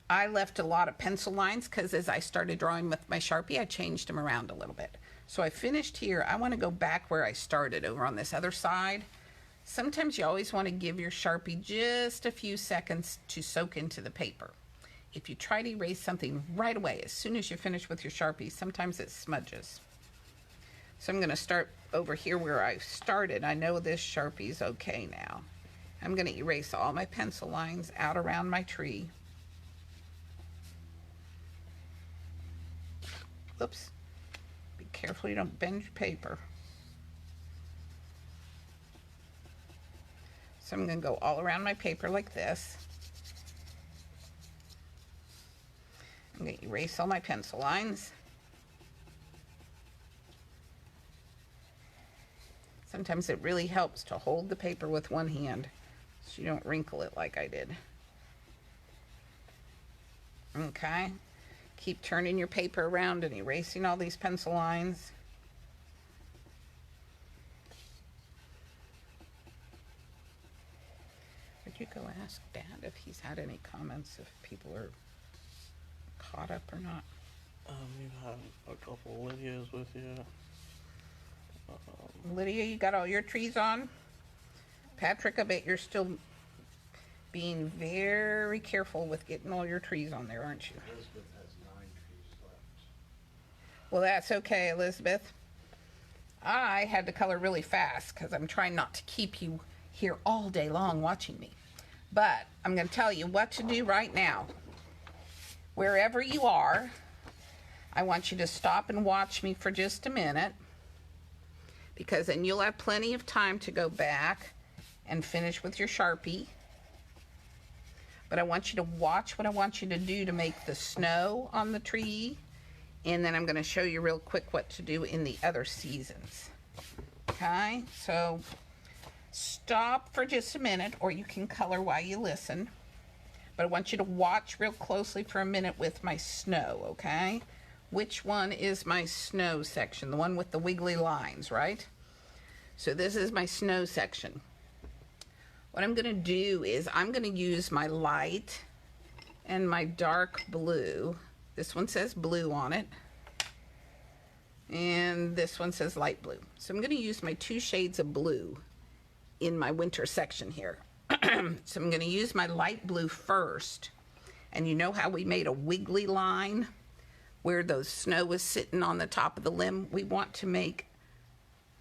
I left a lot of pencil lines because as I started drawing with my Sharpie, I changed them around a little bit. So I finished here. I want to go back where I started over on this other side. Sometimes you always want to give your Sharpie just a few seconds to soak into the paper. If you try to erase something right away, as soon as you finish with your Sharpie, sometimes it smudges. So I'm going to start over here where I started. I know this Sharpie's okay now. I'm going to erase all my pencil lines out around my tree. Oops. Be careful you don't bend your paper. So I'm going to go all around my paper like this. I'm going to erase all my pencil lines. Sometimes it really helps to hold the paper with one hand so you don't wrinkle it like I did. Okay. Keep turning your paper around and erasing all these pencil lines. Would you go ask Dad if he's had any comments, if people are caught up or not? We've had a couple Lydias with you. Lydia, you got all your trees on? Patrick, I bet you're still being very careful with getting all your trees on there, aren't you? Elizabeth has 9 trees left. Well, that's okay, Elizabeth. I had to color really fast because I'm trying not to keep you here all day long watching me. But I'm going to tell you what to do right now. Wherever you are, I want you to stop and watch me for just a minute, because then you'll have plenty of time to go back and finish with your Sharpie. But I want you to watch what I want you to do to make the snow on the tree, and then I'm going to show you real quick what to do in the other seasons. Okay, so stop for just a minute, or you can color while you listen. But I want you to watch real closely for a minute with my snow, okay? Which one is my snow section? The one with the wiggly lines, right? So this is my snow section. What I'm going to do is I'm going to use my light and my dark blue. This one says blue on it. And this one says light blue. So I'm going to use my 2 shades of blue in my winter section here. So I'm going to use my light blue first. And you know how we made a wiggly line where the snow was sitting on the top of the limb? We want to make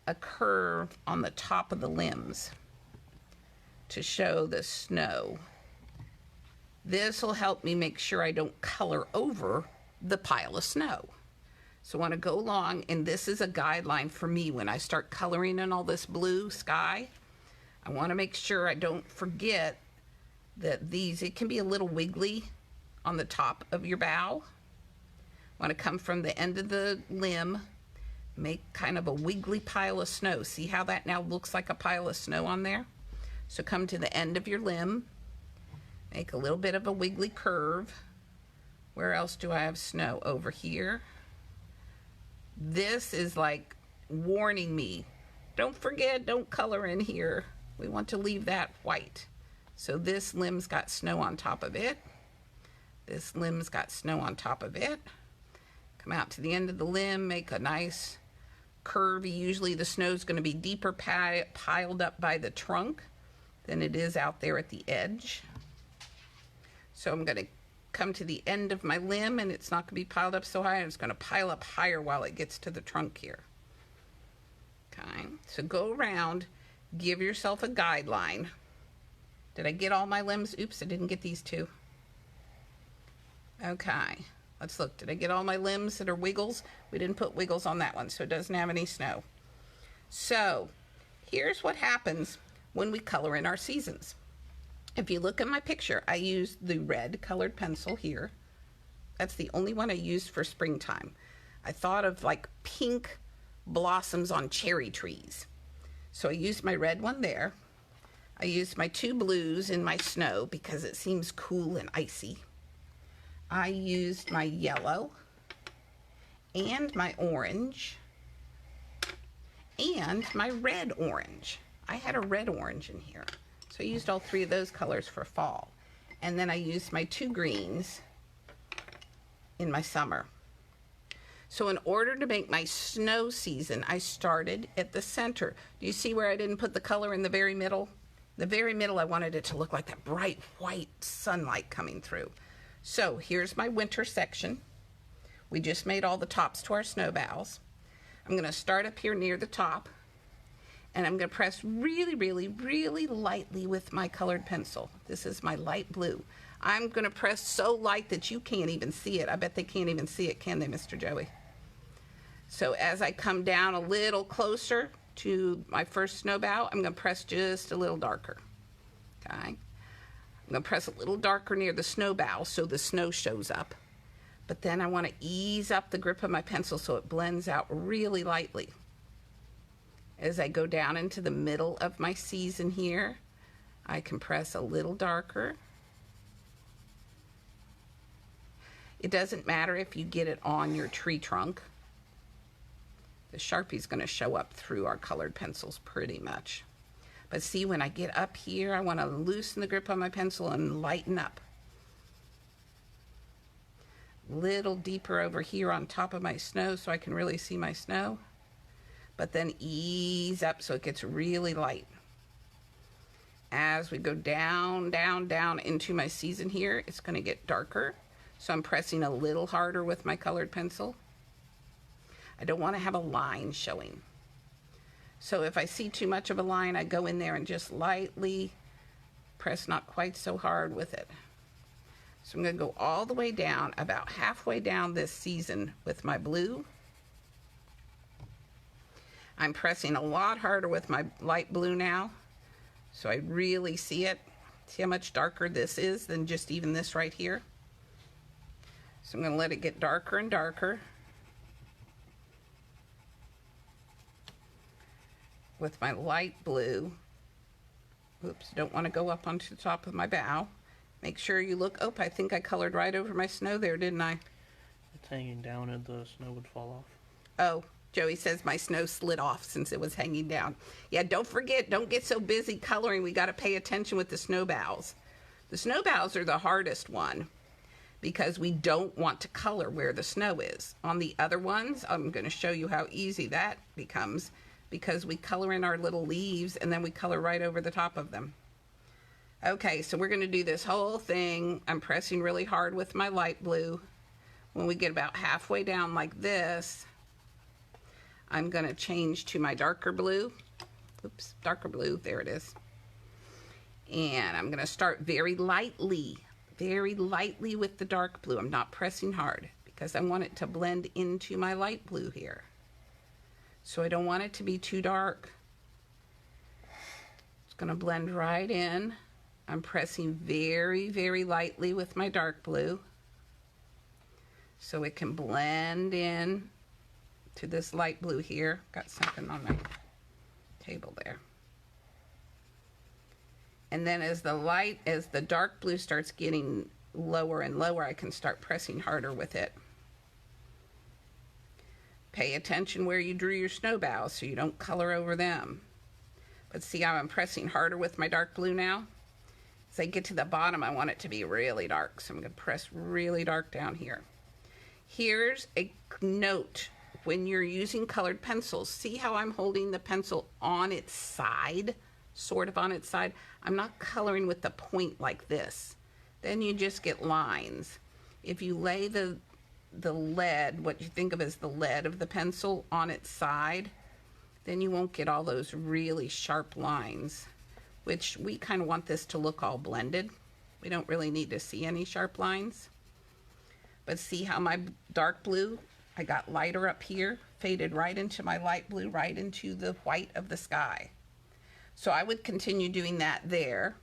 a curve on the top of the limbs to show the snow. This will help me make sure I don't color over the pile of snow. So I want to go along, and this is a guideline for me when I start coloring in all this blue sky. I want to make sure I don't forget that it can be a little wiggly on the top of your bough. Want to come from the end of the limb, make kind of a wiggly pile of snow. See how that now looks like a pile of snow on there? So come to the end of your limb, make a little bit of a wiggly curve. Where else do I have snow? Over here. This is like warning me. Don't forget, don't color in here. We want to leave that white. So this limb's got snow on top of it. This limb's got snow on top of it. Come out to the end of the limb, make a nice curve. Usually the snow's going to be deeper piled up by the trunk than it is out there at the edge. So I'm going to come to the end of my limb, and it's not going to be piled up so high. It's going to pile up higher while it gets to the trunk here. Okay, so go around, give yourself a guideline. Did I get all my limbs? Oops, I didn't get these 2. Okay, let's look. Did I get all my limbs that are wiggles? We didn't put wiggles on that one, so it doesn't have any snow. So here's what happens when we color in our seasons. If you look at my picture, I used the red colored pencil here. That's the only one I used for springtime. I thought of like pink blossoms on cherry trees. So I used my red one there. I used my 2 blues in my snow because it seems cool and icy. I used my yellow and my orange and my red orange. I had a red orange in here. So I used all 3 of those colors for fall. And then I used my 2 greens in my summer. So in order to make my snow season, I started at the center. Do you see where I didn't put the color in the very middle? The very middle, I wanted it to look like that bright white sunlight coming through. So here's my winter section. We just made all the tops to our snow boughs. I'm going to start up here near the top, and I'm going to press really, really, really lightly with my colored pencil. This is my light blue. I'm going to press so light that you can't even see it. I bet they can't even see it, can they, Mr. Joey? So as I come down a little closer to my first snow bow, I'm going to press just a little darker. Okay? I'm going to press a little darker near the snow bow so the snow shows up. But then I want to ease up the grip of my pencil so it blends out really lightly. As I go down into the middle of my season here, I can press a little darker. It doesn't matter if you get it on your tree trunk. The Sharpie's going to show up through our colored pencils pretty much. But see, when I get up here, I want to loosen the grip on my pencil and lighten up. Little deeper over here on top of my snow so I can really see my snow. But then ease up so it gets really light. As we go down, down, down into my season here, it's going to get darker. So I'm pressing a little harder with my colored pencil. I don't want to have a line showing. So if I see too much of a line, I go in there and just lightly press, not quite so hard with it. So I'm going to go all the way down, about halfway down this season with my blue. I'm pressing a lot harder with my light blue now, so I really see it. See how much darker this is than just even this right here? So I'm going to let it get darker and darker. With my light blue. Oops, don't want to go up onto the top of my bow. Make sure you look. Oh, I think I colored right over my snow there, didn't I? It's hanging down and the snow would fall off. Oh, Joey says my snow slid off since it was hanging down. Yeah, don't forget, don't get so busy coloring. We got to pay attention with the snow boughs. The snow boughs are the hardest one because we don't want to color where the snow is. On the other ones, I'm going to show you how easy that becomes because we color in our little leaves and then we color right over the top of them. Okay, so we're going to do this whole thing. I'm pressing really hard with my light blue. When we get about halfway down like this, I'm going to change to my darker blue. Oops, darker blue, there it is. And I'm going to start very lightly with the dark blue. I'm not pressing hard because I want it to blend into my light blue here. So I don't want it to be too dark. It's going to blend right in. I'm pressing very, very lightly with my dark blue so it can blend in to this light blue here. Got something on my table there. And then as the dark blue starts getting lower and lower, I can start pressing harder with it. Pay attention where you drew your snow boughs so you don't color over them. But see how I'm pressing harder with my dark blue now? As I get to the bottom, I want it to be really dark, so I'm going to press really dark down here. Here's a note. When you're using colored pencils, see how I'm holding the pencil on its side, sort of on its side? I'm not coloring with the point like this. Then you just get lines. If you lay the lead, what you think of as the lead of the pencil, on its side, then you won't get all those really sharp lines, which we kind of want this to look all blended. We don't really need to see any sharp lines. But see how my dark blue, I got lighter up here, faded right into my light blue, right into the white of the sky. So I would continue doing that there.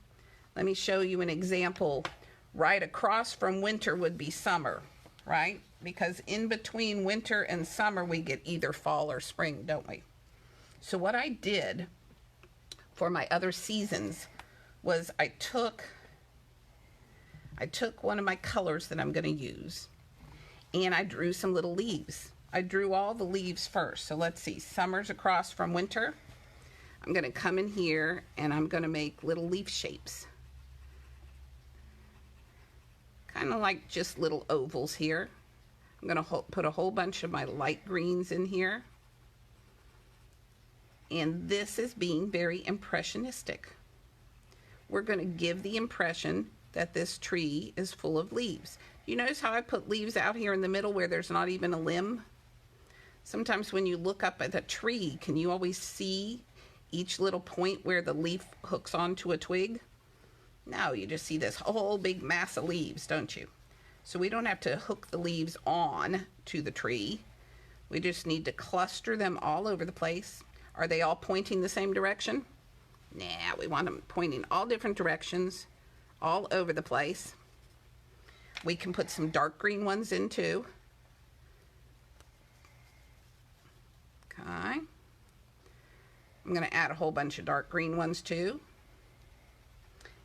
Let me show you an example. Right across from winter would be summer, right? Because in between winter and summer, we get either fall or spring, don't we? So what I did for my other seasons was I took one of my colors that I'm going to use and I drew some little leaves. I drew all the leaves first. So let's see, summer's across from winter. I'm going to come in here and I'm going to make little leaf shapes. Kind of like just little ovals here. I'm going to put a whole bunch of my light greens in here. And this is being very impressionistic. We're going to give the impression that this tree is full of leaves. You notice how I put leaves out here in the middle where there's not even a limb? Sometimes when you look up at a tree, can you always see each little point where the leaf hooks onto a twig? No, you just see this whole big mass of leaves, don't you? So we don't have to hook the leaves on to the tree. We just need to cluster them all over the place. Are they all pointing the same direction? Nah, we want them pointing all different directions, all over the place. We can put some dark green ones in too. Okay. I'm going to add a whole bunch of dark green ones too.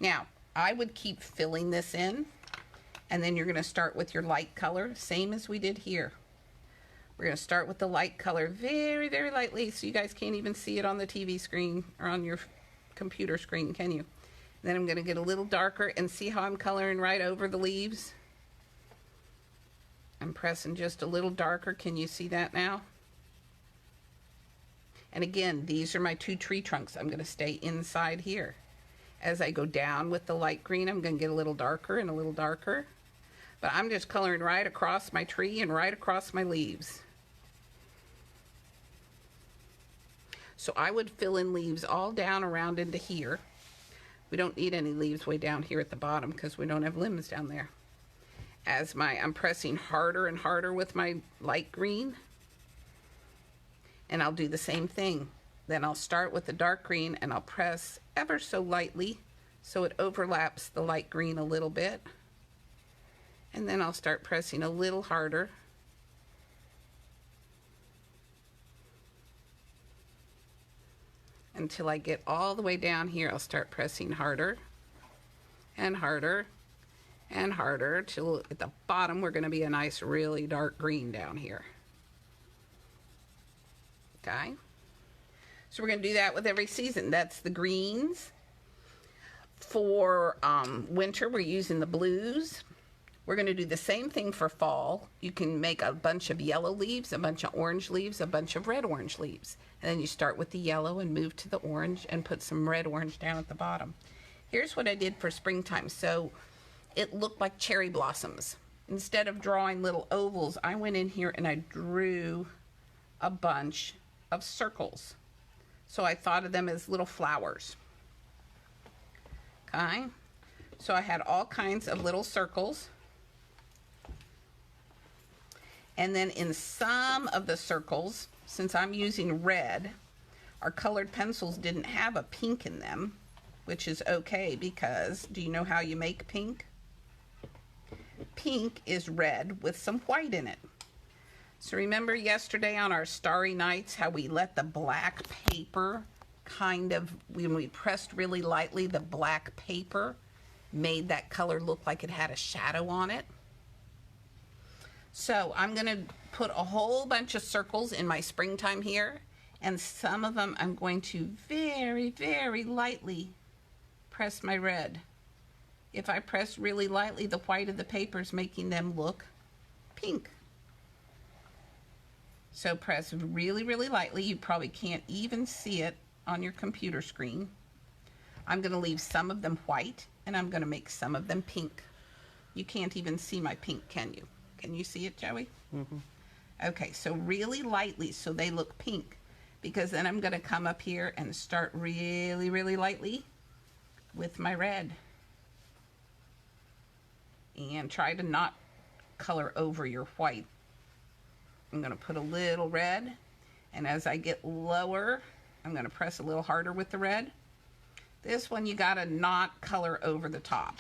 Now, I would keep filling this in, and then you're going to start with your light color, same as we did here. We're going to start with the light color very, very lightly, so you guys can't even see it on the TV screen or on your computer screen, can you? Then I'm going to get a little darker, and see how I'm coloring right over the leaves? I'm pressing just a little darker. Can you see that now? And again, these are my two tree trunks. I'm going to stay inside here. As I go down with the light green, I'm going to get a little darker and a little darker. But I'm just coloring right across my tree and right across my leaves. So I would fill in leaves all down around into here. We don't need any leaves way down here at the bottom because we don't have limbs down there. As I'm pressing harder and harder with my light green. And I'll do the same thing. Then I'll start with the dark green and I'll press ever so lightly so it overlaps the light green a little bit. And then I'll start pressing a little harder. Until I get all the way down here. I'll start pressing harder and harder and harder till at the bottom we're going to be a nice really dark green down here. Okay, so we're going to do that with every season. That's the greens. For winter, we're using the blues. We're going to do the same thing for fall. You can make a bunch of yellow leaves, a bunch of orange leaves, a bunch of red-orange leaves. And then you start with the yellow and move to the orange and put some red-orange down at the bottom. Here's what I did for springtime. So it looked like cherry blossoms. Instead of drawing little ovals, I went in here and I drew a bunch of circles. So I thought of them as little flowers. Okay, so I had all kinds of little circles. And then in some of the circles, since I'm using red, our colored pencils didn't have a pink in them, which is okay because do you know how you make pink? Pink is red with some white in it. So remember yesterday on our starry nights how we let the black paper kind of, when we pressed really lightly, the black paper made that color look like it had a shadow on it? So I'm going to put a whole bunch of circles in my springtime here, and some of them I'm going to very, very lightly press my red. If I press really lightly, the white of the paper is making them look pink. So press really, really lightly. You probably can't even see it on your computer screen. I'm going to leave some of them white, and I'm going to make some of them pink. You can't even see my pink, can you? Can you see it, Joey? Mm-hmm. Okay, so really lightly so they look pink, because then I'm going to come up here and start really, really lightly with my red. And try to not color over your white. I'm going to put a little red, and as I get lower, I'm going to press a little harder with the red. This one you got to not color over the top.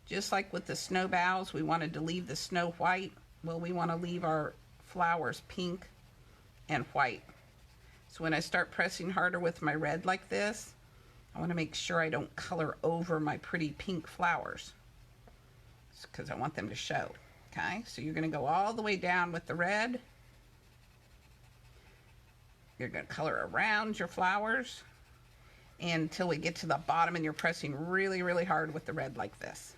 Just like with the snow boughs, we wanted to leave the snow white. Well, we want to leave our flowers pink and white. So when I start pressing harder with my red like this, I want to make sure I don't color over my pretty pink flowers, because I want them to show. Okay, so you're going to go all the way down with the red. You're going to color around your flowers until we get to the bottom, and you're pressing really, really hard with the red like this.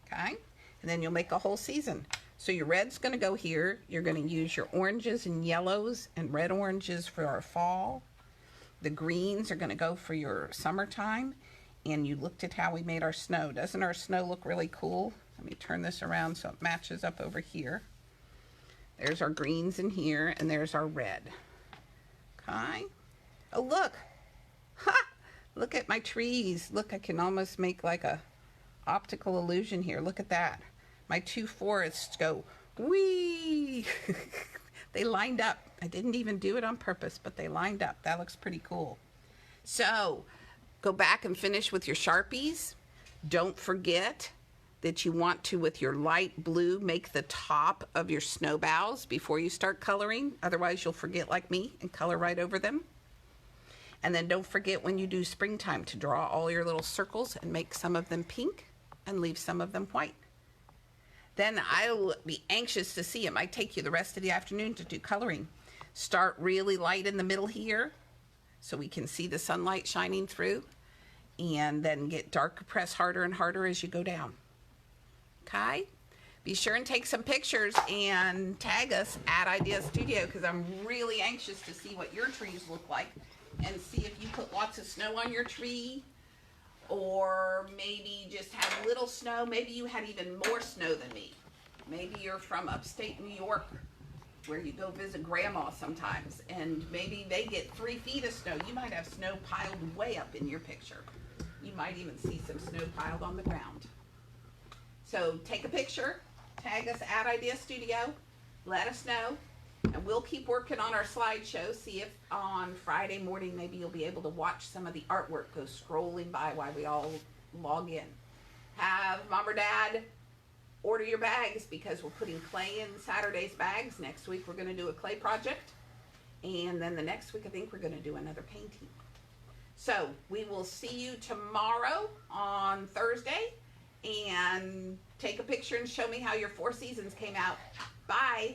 Okay, and then you'll make a whole season. So your red's going to go here. You're going to use your oranges and yellows and red oranges for our fall. The greens are going to go for your summertime. And you looked at how we made our snow. Doesn't our snow look really cool? Let me turn this around so it matches up over here. There's our greens in here, and there's our red. Okay. Oh, look. Ha! Look at my trees. Look, I can almost make like a optical illusion here. Look at that. My two forests go, whee! They lined up. I didn't even do it on purpose, but they lined up. That looks pretty cool. So, go back and finish with your Sharpies. Don't forget that you want to, with your light blue, make the top of your snow boughs before you start coloring. Otherwise, you'll forget like me and color right over them. And then don't forget when you do springtime to draw all your little circles and make some of them pink and leave some of them white. Then I'll be anxious to see. It might take you the rest of the afternoon to do coloring. Start really light in the middle here so we can see the sunlight shining through. And then get darker, press harder and harder as you go down. Okay? Be sure and take some pictures and tag us at Idea Studio, because I'm really anxious to see what your trees look like and see if you put lots of snow on your tree, or maybe just have little snow. Maybe you had even more snow than me. Maybe you're from upstate New York, where you go visit grandma sometimes, and maybe they get 3 feet of snow. You might have snow piled way up in your picture. You might even see some snow piled on the ground. So take a picture, tag us at Idea Studio, let us know, and we'll keep working on our slideshow. See if on Friday morning maybe you'll be able to watch some of the artwork go scrolling by while we all log in. Have Mom or Dad order your bags, because we're putting clay in Saturday's bags. Next week we're going to do a clay project, and then the next week I think we're going to do another painting. So we will see you tomorrow on Thursday, and take a picture and show me how your 4 seasons came out. Bye.